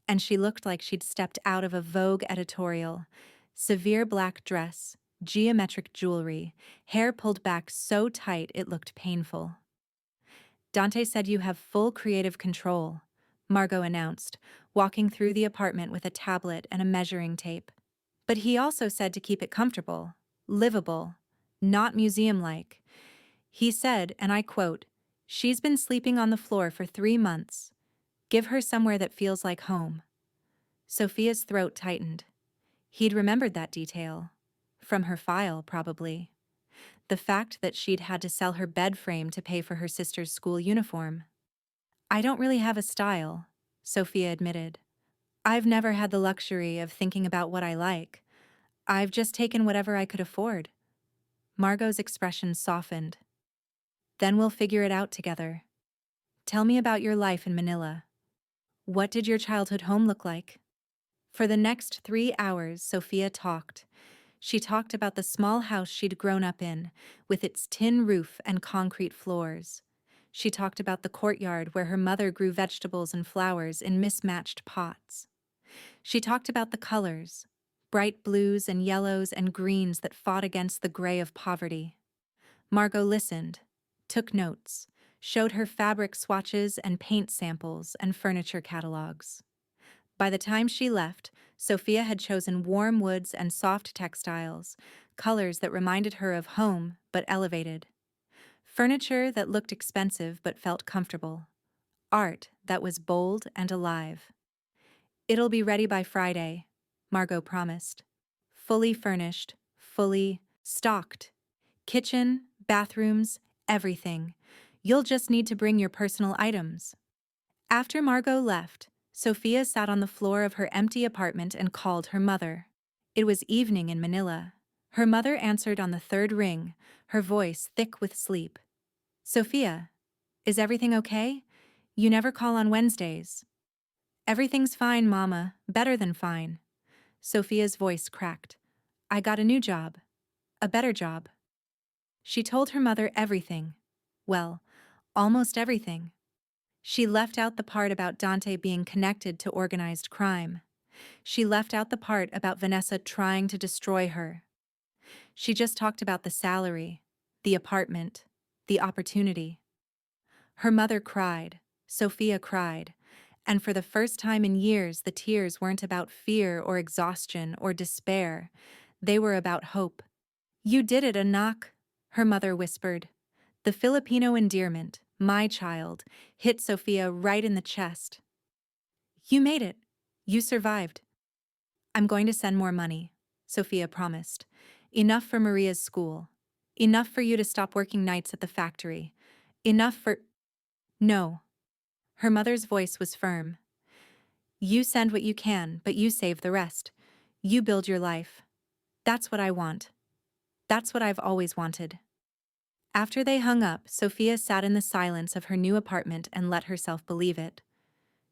and she looked like she'd stepped out of a Vogue editorial. Severe black dress, geometric jewelry, hair pulled back so tight it looked painful. Dante said you have full creative control, Margot announced, walking through the apartment with a tablet and a measuring tape. But he also said to keep it comfortable, livable, not museum-like. He said, and I quote, "She's been sleeping on the floor for 3 months. Give her somewhere that feels like home." Sofia's throat tightened. He'd remembered that detail. From her file, probably. The fact that she'd had to sell her bed frame to pay for her sister's school uniform. "I don't really have a style," Sofia admitted. "I've never had the luxury of thinking about what I like. I've just taken whatever I could afford." Margot's expression softened. "Then we'll figure it out together. Tell me about your life in Manila. What did your childhood home look like?" For the next 3 hours, Sofia talked. She talked about the small house she'd grown up in, with its tin roof and concrete floors. She talked about the courtyard where her mother grew vegetables and flowers in mismatched pots. She talked about the colors, bright blues and yellows and greens that fought against the gray of poverty. Margot listened, took notes, showed her fabric swatches and paint samples and furniture catalogs. By the time she left, Sofia had chosen warm woods and soft textiles, colors that reminded her of home but elevated. Furniture that looked expensive but felt comfortable. Art that was bold and alive. "It'll be ready by Friday," Margot promised. "Fully furnished, fully stocked. Kitchen, bathrooms, everything. You'll just need to bring your personal items." After Margot left, Sofia sat on the floor of her empty apartment and called her mother. It was evening in Manila. Her mother answered on the 3rd ring, her voice thick with sleep. "Sofia, is everything okay? You never call on Wednesdays." "Everything's fine, Mama. Better than fine." Sofia's voice cracked. "I got a new job. A better job." She told her mother everything. Well, almost everything. She left out the part about Dante being connected to organized crime. She left out the part about Vanessa trying to destroy her. She just talked about the salary, the apartment, the opportunity. Her mother cried, Sofia cried, and for the first time in years the tears weren't about fear or exhaustion or despair. They were about hope. "You did it, anak," her mother whispered. The Filipino endearment, "my child," hit Sofia right in the chest. "You made it. You survived." "I'm going to send more money," Sofia promised. "Enough for Maria's school. Enough for you to stop working nights at the factory. Enough for—" "No." Her mother's voice was firm. "You send what you can, but you save the rest. You build your life. That's what I want. That's what I've always wanted." After they hung up, Sofia sat in the silence of her new apartment and let herself believe it.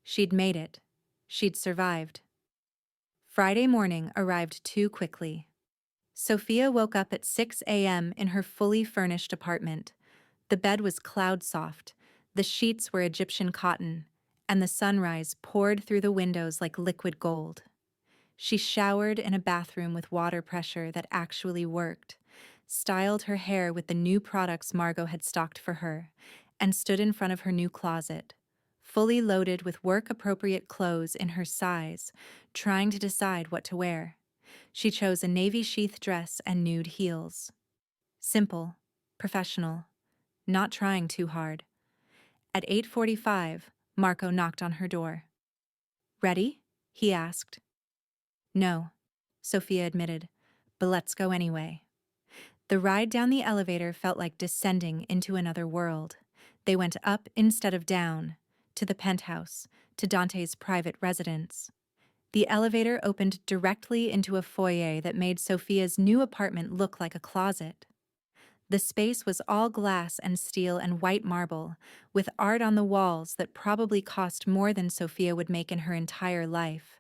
She'd made it. She'd survived. Friday morning arrived too quickly. Sofia woke up at 6 a.m. in her fully furnished apartment. The bed was cloud-soft, the sheets were Egyptian cotton, and the sunrise poured through the windows like liquid gold. She showered in a bathroom with water pressure that actually worked, styled her hair with the new products Margot had stocked for her, and stood in front of her new closet, fully loaded with work-appropriate clothes in her size, trying to decide what to wear. She chose a navy sheath dress and nude heels. Simple, professional, not trying too hard. At 8:45, Marco knocked on her door. "Ready?" he asked. "No," Sofia admitted, "but let's go anyway." The ride down the elevator felt like descending into another world. They went up instead of down, to the penthouse, to Dante's private residence. The elevator opened directly into a foyer that made Sofia's new apartment look like a closet. The space was all glass and steel and white marble, with art on the walls that probably cost more than Sofia would make in her entire life.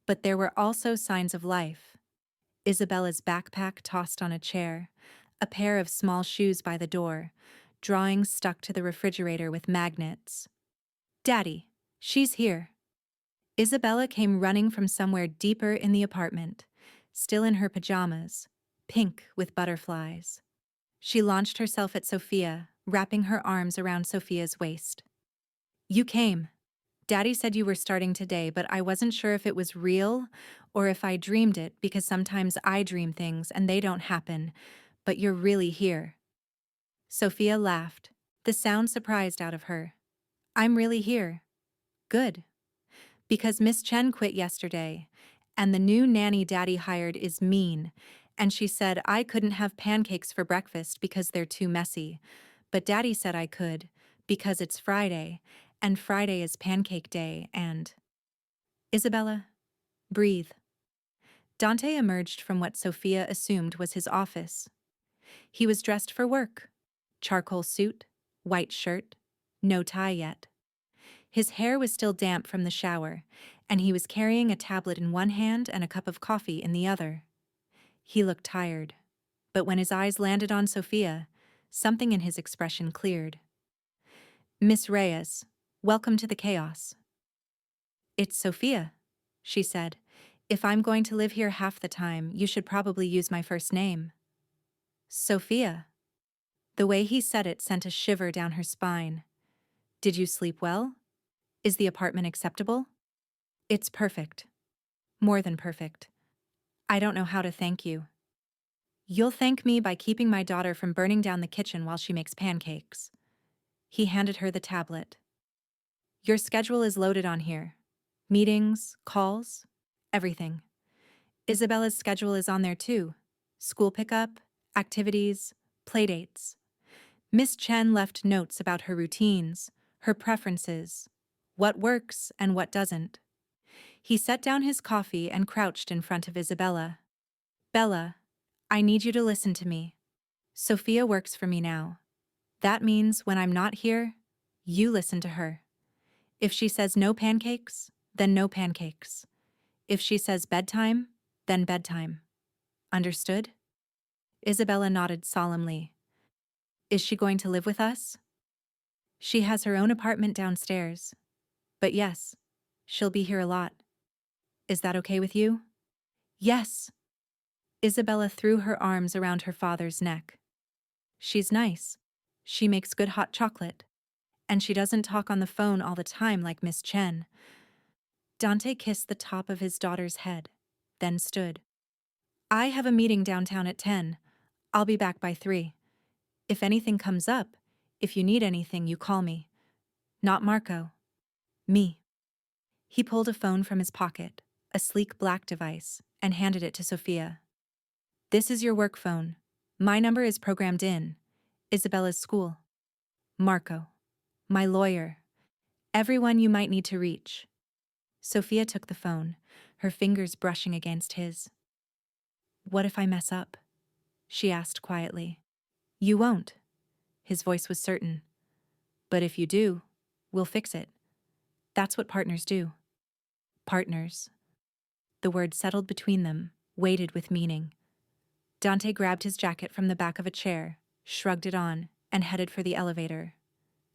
But there were also signs of life. Isabella's backpack tossed on a chair, a pair of small shoes by the door, drawings stuck to the refrigerator with magnets. Daddy, she's here. Isabella came running from somewhere deeper in the apartment, still in her pajamas, pink with butterflies. She launched herself at Sofia, wrapping her arms around Sofia's waist. You came. Daddy said you were starting today, but I wasn't sure if it was real or if I dreamed it, because sometimes I dream things and they don't happen, but you're really here. Sofia laughed, the sound surprised out of her. I'm really here. Good. Because Miss Chen quit yesterday, and the new nanny Daddy hired is mean, and she said I couldn't have pancakes for breakfast because they're too messy, but Daddy said I could, because it's Friday, and Friday is pancake day, and… Isabella, breathe. Dante emerged from what Sofia assumed was his office. He was dressed for work. Charcoal suit, white shirt, no tie yet. His hair was still damp from the shower, and he was carrying a tablet in one hand and a cup of coffee in the other. He looked tired, but when his eyes landed on Sofia, something in his expression cleared. Miss Reyes, welcome to the chaos. It's Sofia, she said. If I'm going to live here half the time, you should probably use my first name. Sofia. The way he said it sent a shiver down her spine. Did you sleep well? Is the apartment acceptable? It's perfect. More than perfect. I don't know how to thank you. You'll thank me by keeping my daughter from burning down the kitchen while she makes pancakes. He handed her the tablet. Your schedule is loaded on here. Meetings, calls, everything. Isabella's schedule is on there too. School pickup, activities, playdates. Miss Chen left notes about her routines, her preferences, what works and what doesn't. He set down his coffee and crouched in front of Isabella. Bella, I need you to listen to me. Sofia works for me now. That means when I'm not here, you listen to her. If she says no pancakes, then no pancakes. If she says bedtime, then bedtime. Understood? Isabella nodded solemnly. Is she going to live with us? She has her own apartment downstairs. But yes, she'll be here a lot. Is that okay with you? Yes. Isabella threw her arms around her father's neck. She's nice. She makes good hot chocolate. And she doesn't talk on the phone all the time like Miss Chen. Dante kissed the top of his daughter's head, then stood. I have a meeting downtown at 10. I'll be back by 3. If anything comes up, if you need anything, you call me. Not Marco. Me. He pulled a phone from his pocket, a sleek black device, and handed it to Sofia. This is your work phone. My number is programmed in. Isabella's school. Marco. My lawyer. Everyone you might need to reach. Sofia took the phone, her fingers brushing against his. What if I mess up? She asked quietly. You won't. His voice was certain. But if you do, we'll fix it. That's what partners do. Partners. The word settled between them, weighted with meaning. Dante grabbed his jacket from the back of a chair, shrugged it on, and headed for the elevator.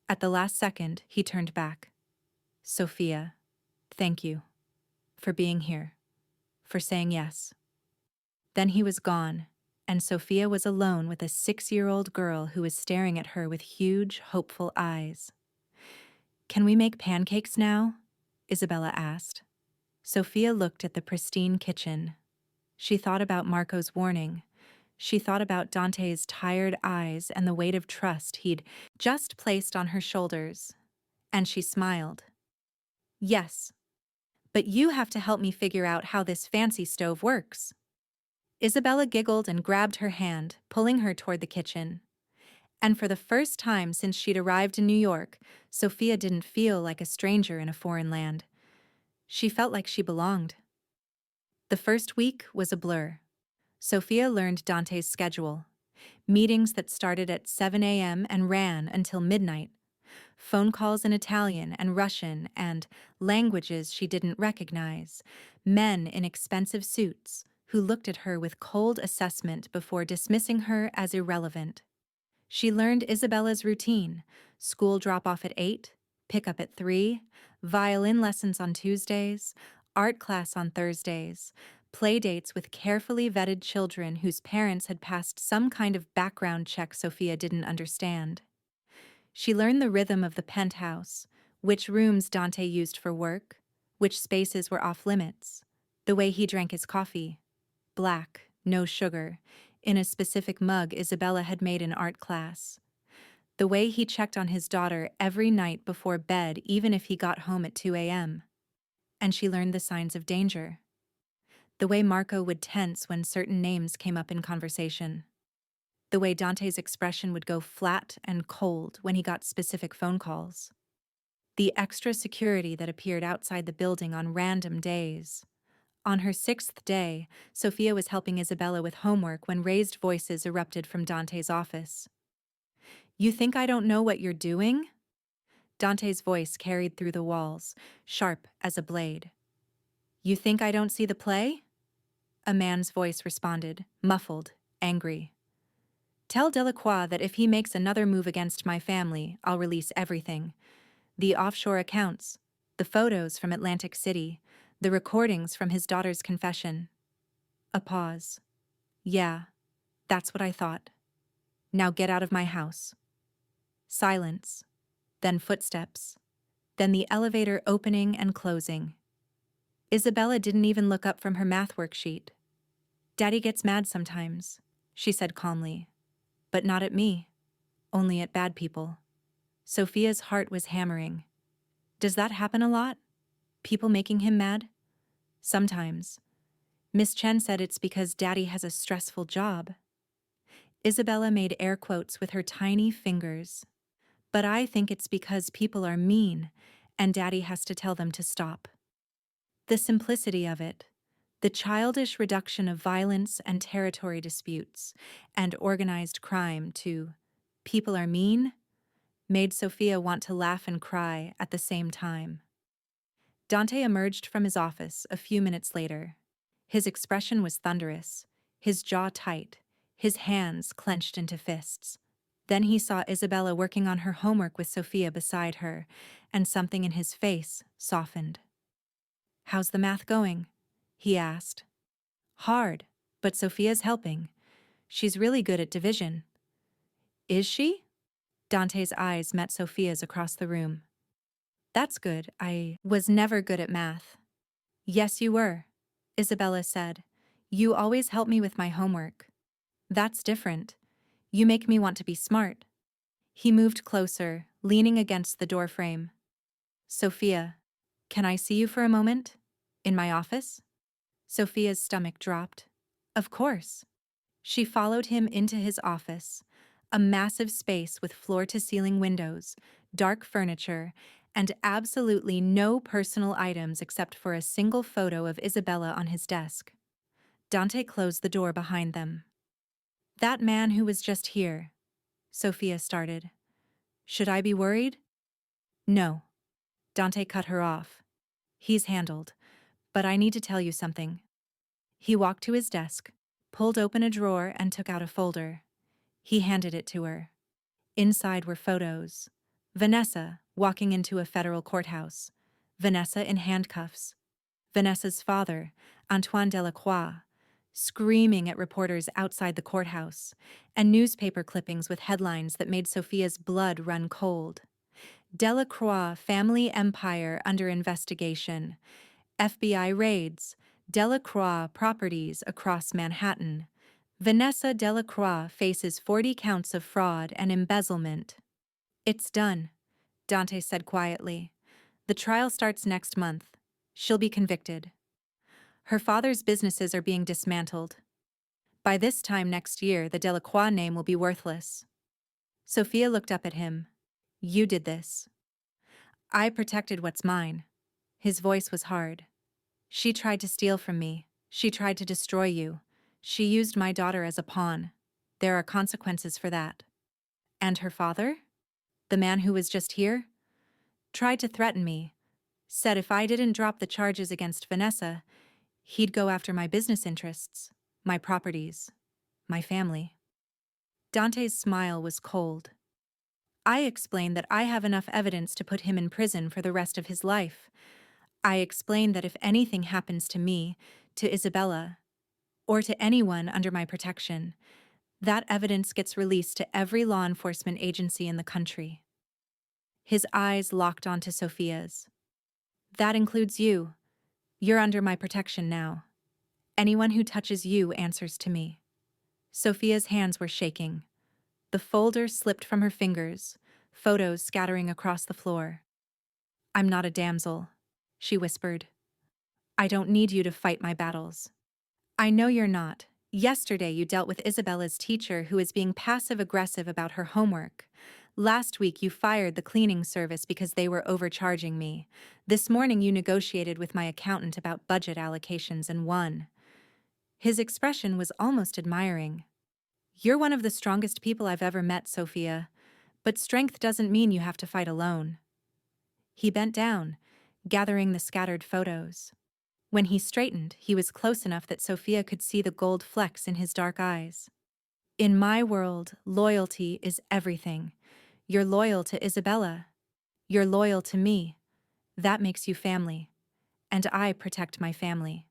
At the last second, he turned back. Sofia, thank you. For being here. For saying yes. Then he was gone, and Sofia was alone with a 6-year-old girl who was staring at her with huge, hopeful eyes. Can we make pancakes now? Isabella asked. Sofia looked at the pristine kitchen. She thought about Marco's warning. She thought about Dante's tired eyes and the weight of trust he'd just placed on her shoulders. And she smiled. Yes. But you have to help me figure out how this fancy stove works. Isabella giggled and grabbed her hand, pulling her toward the kitchen. And for the first time since she'd arrived in New York, Sofia didn't feel like a stranger in a foreign land. She felt like she belonged. The first week was a blur. Sofia learned Dante's schedule. Meetings that started at 7 a.m. and ran until midnight. Phone calls in Italian and Russian and languages she didn't recognize. Men in expensive suits, who looked at her with cold assessment before dismissing her as irrelevant. She learned Isabella's routine: school drop-off at 8, pick-up at 3, violin lessons on Tuesdays, art class on Thursdays, play dates with carefully vetted children whose parents had passed some kind of background check Sofia didn't understand. She learned the rhythm of the penthouse, which rooms Dante used for work, which spaces were off-limits, the way he drank his coffee, black, no sugar, in a specific mug Isabella had made in art class. The way he checked on his daughter every night before bed, even if he got home at 2 a.m. And she learned the signs of danger. The way Marco would tense when certain names came up in conversation. The way Dante's expression would go flat and cold when he got specific phone calls. The extra security that appeared outside the building on random days. On her 6th day, Sofia was helping Isabella with homework when raised voices erupted from Dante's office. "You think I don't know what you're doing?" Dante's voice carried through the walls, sharp as a blade. "You think I don't see the play?" A man's voice responded, muffled, angry. "Tell Delacroix that if he makes another move against my family, I'll release everything. The offshore accounts, the photos from Atlantic City, the recordings from his daughter's confession." A pause. "Yeah, that's what I thought. Now get out of my house." Silence. Then footsteps. Then the elevator opening and closing. Isabella didn't even look up from her math worksheet. "Daddy gets mad sometimes," she said calmly. "But not at me. Only at bad people." Sofia's heart was hammering. "Does that happen a lot? People making him mad?" "Sometimes. Miss Chen said it's because Daddy has a stressful job." Isabella made air quotes with her tiny fingers. "But I think it's because people are mean, and Daddy has to tell them to stop." The simplicity of it, the childish reduction of violence and territory disputes and organized crime to "people are mean," made Sofia want to laugh and cry at the same time. Dante emerged from his office a few minutes later. His expression was thunderous, his jaw tight, his hands clenched into fists. Then he saw Isabella working on her homework with Sofia beside her, and something in his face softened. "How's the math going?" he asked. "Hard, but Sofia's helping. She's really good at division." "Is she?" Dante's eyes met Sofia's across the room. "That's good. I was never good at math." "Yes, you were," Isabella said. "You always help me with my homework." "That's different. You make me want to be smart." He moved closer, leaning against the doorframe. "Sofia, can I see you for a moment? In my office?" Sofia's stomach dropped. Of course. She followed him into his office, a massive space with floor-to-ceiling windows, dark furniture, and absolutely no personal items except for a single photo of Isabella on his desk. Dante closed the door behind them. "That man who was just here," Sofia started. "Should I be worried?" "No." Dante cut her off. "He's handled. But I need to tell you something." He walked to his desk, pulled open a drawer, and took out a folder. He handed it to her. Inside were photos. Vanessa walking into a federal courthouse. Vanessa in handcuffs. Vanessa's father, Antoine Delacroix, screaming at reporters outside the courthouse, and newspaper clippings with headlines that made Sofia's blood run cold. Delacroix family empire under investigation. FBI raids. Delacroix properties across Manhattan. Vanessa Delacroix faces 40 counts of fraud and embezzlement. "It's done," Dante said quietly. "The trial starts next month. She'll be convicted. Her father's businesses are being dismantled. By this time next year, the Delacroix name will be worthless." Sofia looked up at him. "You did this." "I protected what's mine." His voice was hard. "She tried to steal from me. She tried to destroy you. She used my daughter as a pawn. There are consequences for that." "And her father? The man who was just here?" "Tried to threaten me. Said if I didn't drop the charges against Vanessa, He'd go after my business interests, my properties, my family. Dante's smile was cold. I explained that I have enough evidence to put him in prison for the rest of his life. I explained that if anything happens to me, to Isabella, or to anyone under my protection, that evidence gets released to every law enforcement agency in the country. His eyes locked onto Sofia's. That includes you. You're under my protection now. Anyone who touches you answers to me. Sofia's hands were shaking. The folder slipped from her fingers, photos scattering across the floor. I'm not a damsel, she whispered. I don't need you to fight my battles. I know you're not. Yesterday you dealt with Isabella's teacher who is being passive-aggressive about her homework. Last week you fired the cleaning service because they were overcharging me. This morning you negotiated with my accountant about budget allocations and won. His expression was almost admiring. You're one of the strongest people I've ever met, Sofia, but strength doesn't mean you have to fight alone. He bent down, gathering the scattered photos. When he straightened, he was close enough that Sofia could see the gold flecks in his dark eyes. In my world, loyalty is everything. You're loyal to Isabella. You're loyal to me. That makes you family. And I protect my family.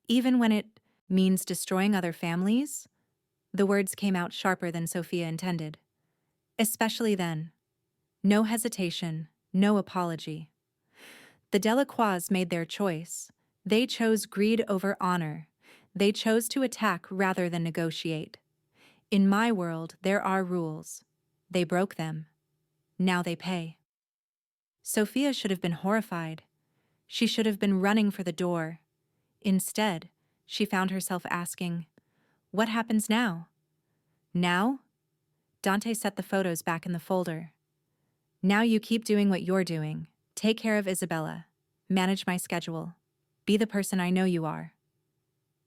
Even when it means destroying other families? The words came out sharper than Sofia intended. Especially then. No hesitation, no apology. The Delacroix made their choice. They chose greed over honor. They chose to attack rather than negotiate. In my world, there are rules. They broke them. Now they pay. Sofia should have been horrified. She should have been running for the door. Instead, she found herself asking, what happens now? Now? Dante set the photos back in the folder. Now you keep doing what you're doing. Take care of Isabella. Manage my schedule. Be the person I know you are.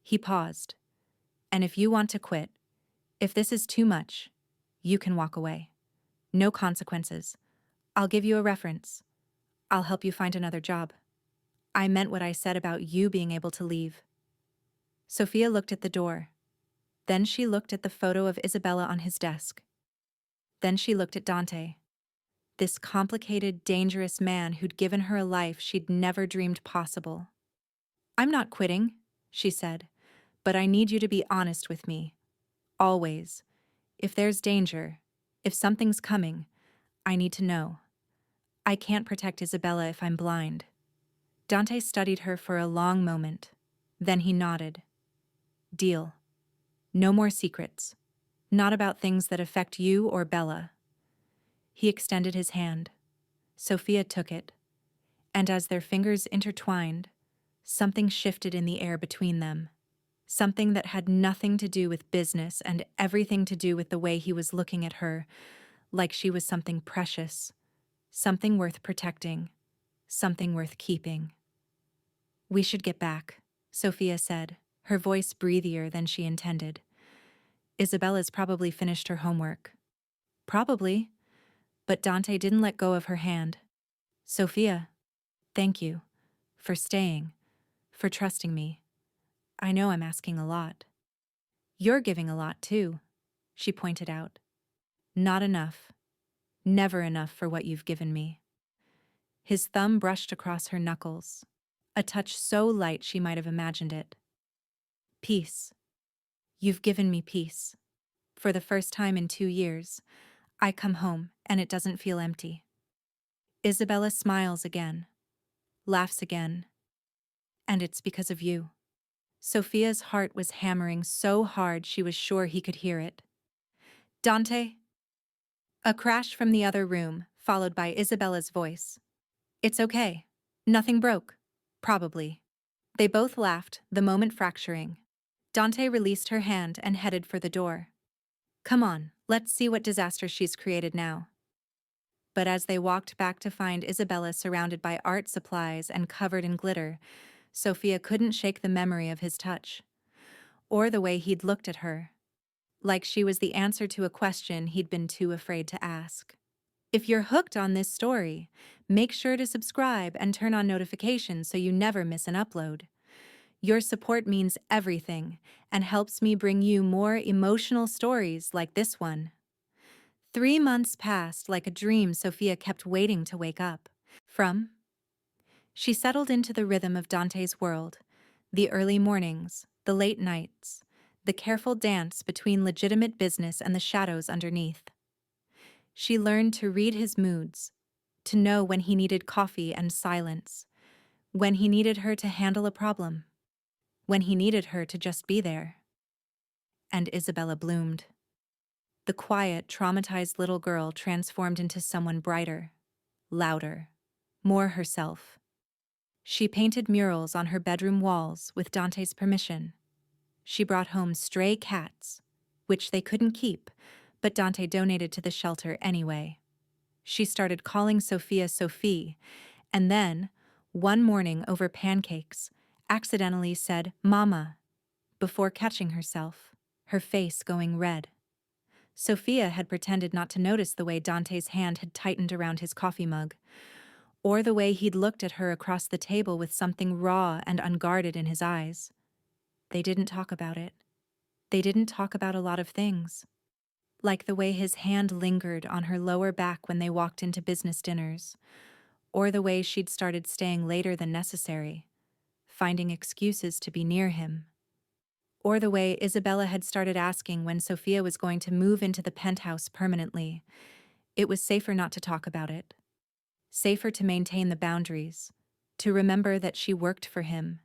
He paused. And if you want to quit, if this is too much, you can walk away. No consequences. I'll give you a reference. I'll help you find another job. I meant what I said about you being able to leave. Sofia looked at the door. Then she looked at the photo of Isabella on his desk. Then she looked at Dante. This complicated, dangerous man who'd given her a life she'd never dreamed possible. I'm not quitting, she said, but I need you to be honest with me. Always. If there's danger, if something's coming, I need to know. I can't protect Isabella if I'm blind. Dante studied her for a long moment. Then he nodded. Deal. No more secrets. Not about things that affect you or Bella. He extended his hand. Sofia took it. And as their fingers intertwined, something shifted in the air between them. Something that had nothing to do with business and everything to do with the way he was looking at her, like she was something precious, something worth protecting, something worth keeping. We should get back, Sofia said, her voice breathier than she intended. Isabella's probably finished her homework. Probably. But Dante didn't let go of her hand. Sofia, thank you. For staying. For trusting me. I know I'm asking a lot. You're giving a lot too, she pointed out. Not enough. Never enough for what you've given me. His thumb brushed across her knuckles, a touch so light she might have imagined it. Peace. You've given me peace. For the first time in 2 years, I come home and it doesn't feel empty. Isabella smiles again, laughs again, and it's because of you. Sofia's heart was hammering so hard she was sure he could hear it. Dante? A crash from the other room, followed by Isabella's voice. It's okay. Nothing broke. Probably. They both laughed, the moment fracturing. Dante released her hand and headed for the door. Come on, let's see what disaster she's created now. But as they walked back to find Isabella surrounded by art supplies and covered in glitter, Sofia couldn't shake the memory of his touch. Or the way he'd looked at her. Like she was the answer to a question he'd been too afraid to ask. If you're hooked on this story, make sure to subscribe and turn on notifications so you never miss an upload. Your support means everything and helps me bring you more emotional stories like this one. 3 months passed like a dream Sofia kept waiting to wake up from. She settled into the rhythm of Dante's world, the early mornings, the late nights, the careful dance between legitimate business and the shadows underneath. She learned to read his moods, to know when he needed coffee and silence, when he needed her to handle a problem, when he needed her to just be there. And Isabella bloomed. The quiet, traumatized little girl transformed into someone brighter, louder, more herself. She painted murals on her bedroom walls with Dante's permission. She brought home stray cats, which they couldn't keep, but Dante donated to the shelter anyway. She started calling Sofia Sophie, and then, one morning over pancakes, accidentally said "Mama" before catching herself, her face going red. Sofia had pretended not to notice the way Dante's hand had tightened around his coffee mug, or the way he'd looked at her across the table with something raw and unguarded in his eyes. They didn't talk about it. They didn't talk about a lot of things. Like the way his hand lingered on her lower back when they walked into business dinners, or the way she'd started staying later than necessary, finding excuses to be near him. Or the way Isabella had started asking when Sofia was going to move into the penthouse permanently. It was safer not to talk about it. Safer to maintain the boundaries, to remember that she worked for him,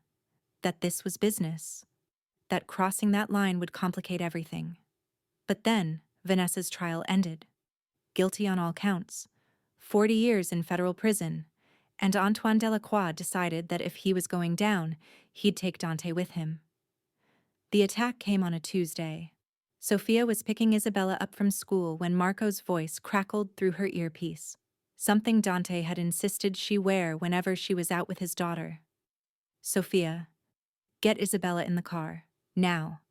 that this was business, that crossing that line would complicate everything. But then, Vanessa's trial ended. Guilty on all counts. 40 years in federal prison, and Antoine Delacroix decided that if he was going down, he'd take Dante with him. The attack came on a Tuesday. Sofia was picking Isabella up from school when Marco's voice crackled through her earpiece, something Dante had insisted she wear whenever she was out with his daughter. "Sofia, get Isabella in the car, now.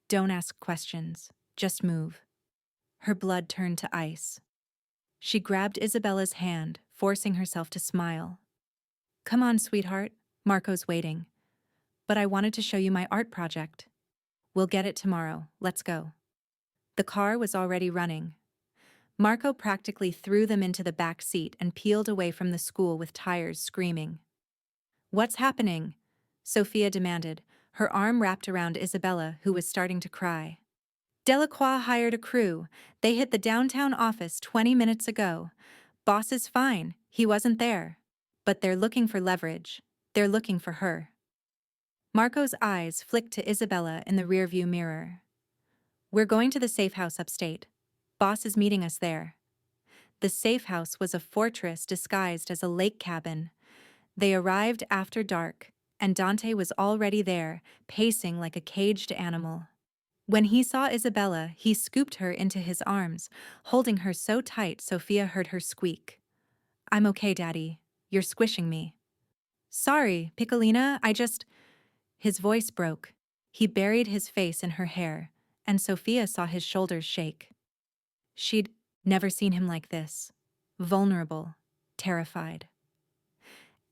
Don't ask questions, just move." Her blood turned to ice. She grabbed Isabella's hand, forcing herself to smile. "Come on, sweetheart, Marco's waiting. But I wanted to show you my art project. We'll get it tomorrow, let's go." The car was already running. Marco practically threw them into the back seat and peeled away from the school with tires screaming. "What's happening?" Sofia demanded, her arm wrapped around Isabella, who was starting to cry. "Delacroix hired a crew. They hit the downtown office 20 minutes ago. Boss is fine, he wasn't there. But they're looking for leverage. They're looking for her." Marco's eyes flicked to Isabella in the rearview mirror. "We're going to the safe house upstate. Boss is meeting us there." The safe house was a fortress disguised as a lake cabin. They arrived after dark, and Dante was already there, pacing like a caged animal. When he saw Isabella, he scooped her into his arms, holding her so tight Sofia heard her squeak. "I'm okay, Daddy. You're squishing me." "Sorry, Piccolina, His voice broke. He buried his face in her hair, and Sofia saw his shoulders shake. She'd never seen him like this. Vulnerable, terrified.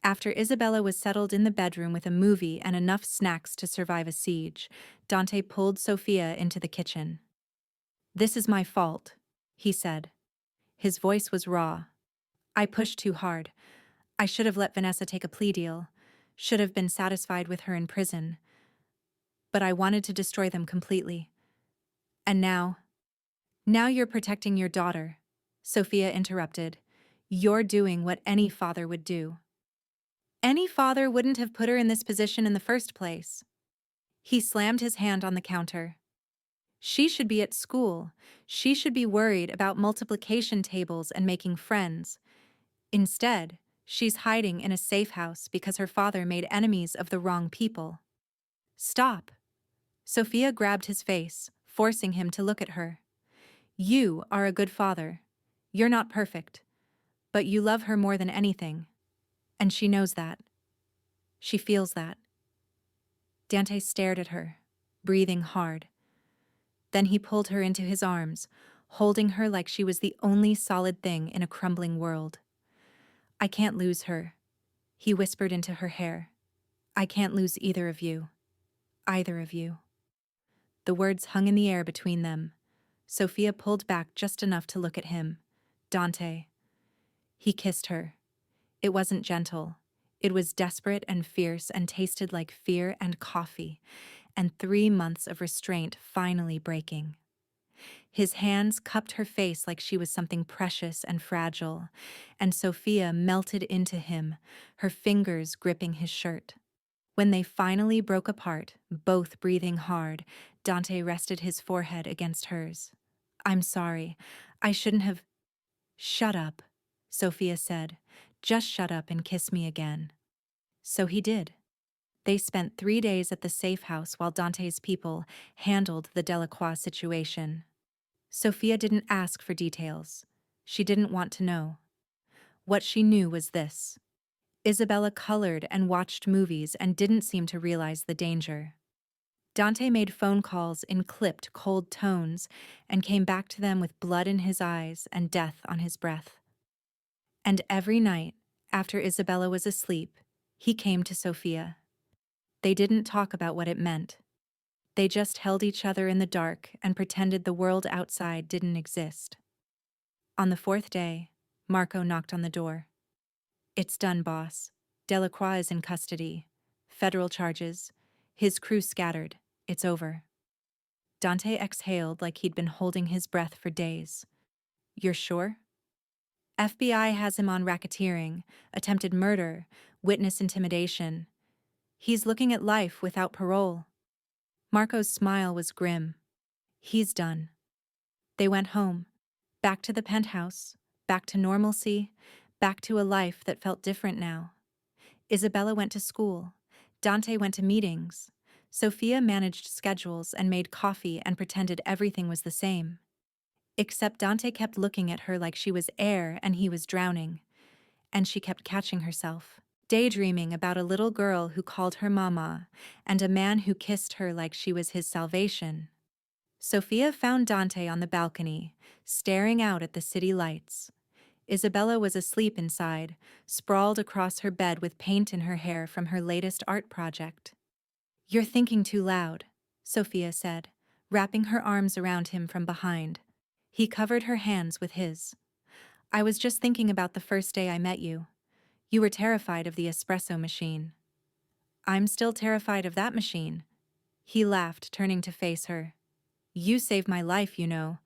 After Isabella was settled in the bedroom with a movie and enough snacks to survive a siege, Dante pulled Sofia into the kitchen. "This is my fault," he said. His voice was raw. "I pushed too hard. I should have let Vanessa take a plea deal. Should have been satisfied with her in prison. But I wanted to destroy them completely. And now you're protecting your daughter," Sofia interrupted. "You're doing what any father would do." "Any father wouldn't have put her in this position in the first place." He slammed his hand on the counter. "She should be at school. She should be worried about multiplication tables and making friends. Instead, she's hiding in a safe house because her father made enemies of the wrong people." "Stop." Sofia grabbed his face, forcing him to look at her. "You are a good father. You're not perfect. But you love her more than anything. And she knows that. She feels that." Dante stared at her, breathing hard. Then he pulled her into his arms, holding her like she was the only solid thing in a crumbling world. "I can't lose her," he whispered into her hair. I can't lose either of you. Either of you. The words hung in the air between them. Sofia pulled back just enough to look at him. Dante. He kissed her. It wasn't gentle. It was desperate and fierce and tasted like fear and coffee, and 3 months of restraint finally breaking. His hands cupped her face like she was something precious and fragile, and Sofia melted into him, her fingers gripping his shirt. When they finally broke apart, both breathing hard, Dante rested his forehead against hers. I'm sorry. I shouldn't have. Shut up, Sofia said. Just shut up and kiss me again. So he did. They spent 3 days at the safe house while Dante's people handled the Delacroix situation. Sofia didn't ask for details. She didn't want to know. What she knew was this. Isabella colored and watched movies and didn't seem to realize the danger. Dante made phone calls in clipped, cold tones and came back to them with blood in his eyes and death on his breath. And every night, after Isabella was asleep, he came to Sofia. They didn't talk about what it meant. They just held each other in the dark and pretended the world outside didn't exist. On the 4th day, Marco knocked on the door. It's done, boss. Delacroix is in custody. Federal charges. His crew scattered. It's over. Dante exhaled like he'd been holding his breath for days. You're sure? FBI has him on racketeering, attempted murder, witness intimidation. He's looking at life without parole. Marco's smile was grim. He's done. They went home, back to the penthouse, back to normalcy, back to a life that felt different now. Isabella went to school. Dante went to meetings. Sofia managed schedules and made coffee and pretended everything was the same. Except Dante kept looking at her like she was air and he was drowning. And she kept catching herself, daydreaming about a little girl who called her mama and a man who kissed her like she was his salvation. Sofia found Dante on the balcony, staring out at the city lights. Isabella was asleep inside, sprawled across her bed with paint in her hair from her latest art project. You're thinking too loud, Sofia said, wrapping her arms around him from behind. He covered her hands with his. I was just thinking about the first day I met you. You were terrified of the espresso machine. I'm still terrified of that machine. He laughed, turning to face her. You saved my life, you know.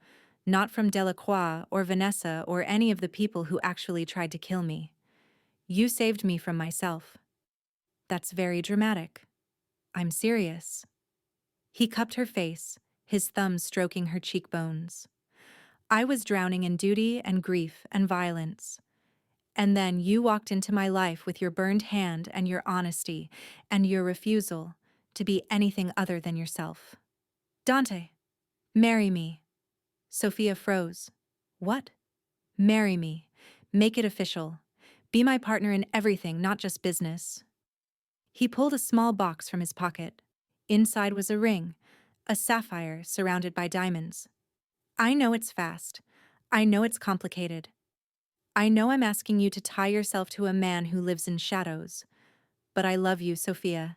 Not from Delacroix or Vanessa or any of the people who actually tried to kill me. You saved me from myself. That's very dramatic. I'm serious. He cupped her face, his thumbs stroking her cheekbones. I was drowning in duty and grief and violence. And then you walked into my life with your burned hand and your honesty and your refusal to be anything other than yourself. Dante, marry me. Sofia froze. What? Marry me. Make it official. Be my partner in everything, not just business. He pulled a small box from his pocket. Inside was a ring, a sapphire surrounded by diamonds. I know it's fast. I know it's complicated. I know I'm asking you to tie yourself to a man who lives in shadows. But I love you, Sofia.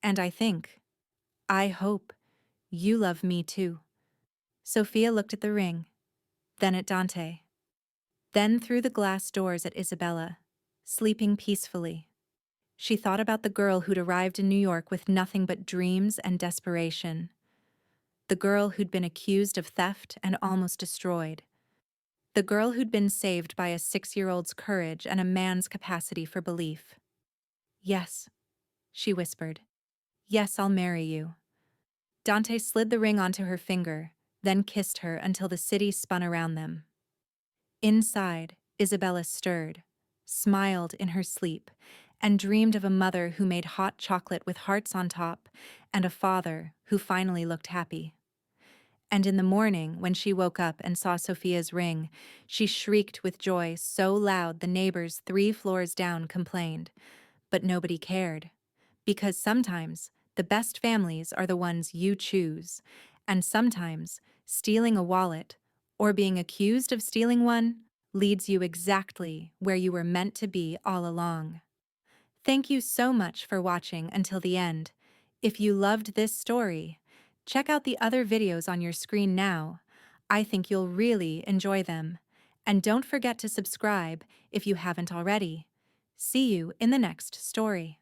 And I hope, you love me too. Sofia looked at the ring, then at Dante. Then through the glass doors at Isabella, sleeping peacefully. She thought about the girl who'd arrived in New York with nothing but dreams and desperation. The girl who'd been accused of theft and almost destroyed. The girl who'd been saved by a 6-year-old's courage and a man's capacity for belief. Yes, she whispered. Yes, I'll marry you. Dante slid the ring onto her finger, then kissed her until the city spun around them. Inside, Isabella stirred, smiled in her sleep, and dreamed of a mother who made hot chocolate with hearts on top and a father who finally looked happy. And in the morning, when she woke up and saw Sofia's ring, she shrieked with joy so loud the neighbors 3 floors down complained. But nobody cared. Because sometimes the best families are the ones you choose, and sometimes stealing a wallet, or being accused of stealing one, leads you exactly where you were meant to be all along. Thank you so much for watching until the end. If you loved this story, check out the other videos on your screen now. I think you'll really enjoy them. And don't forget to subscribe if you haven't already. See you in the next story.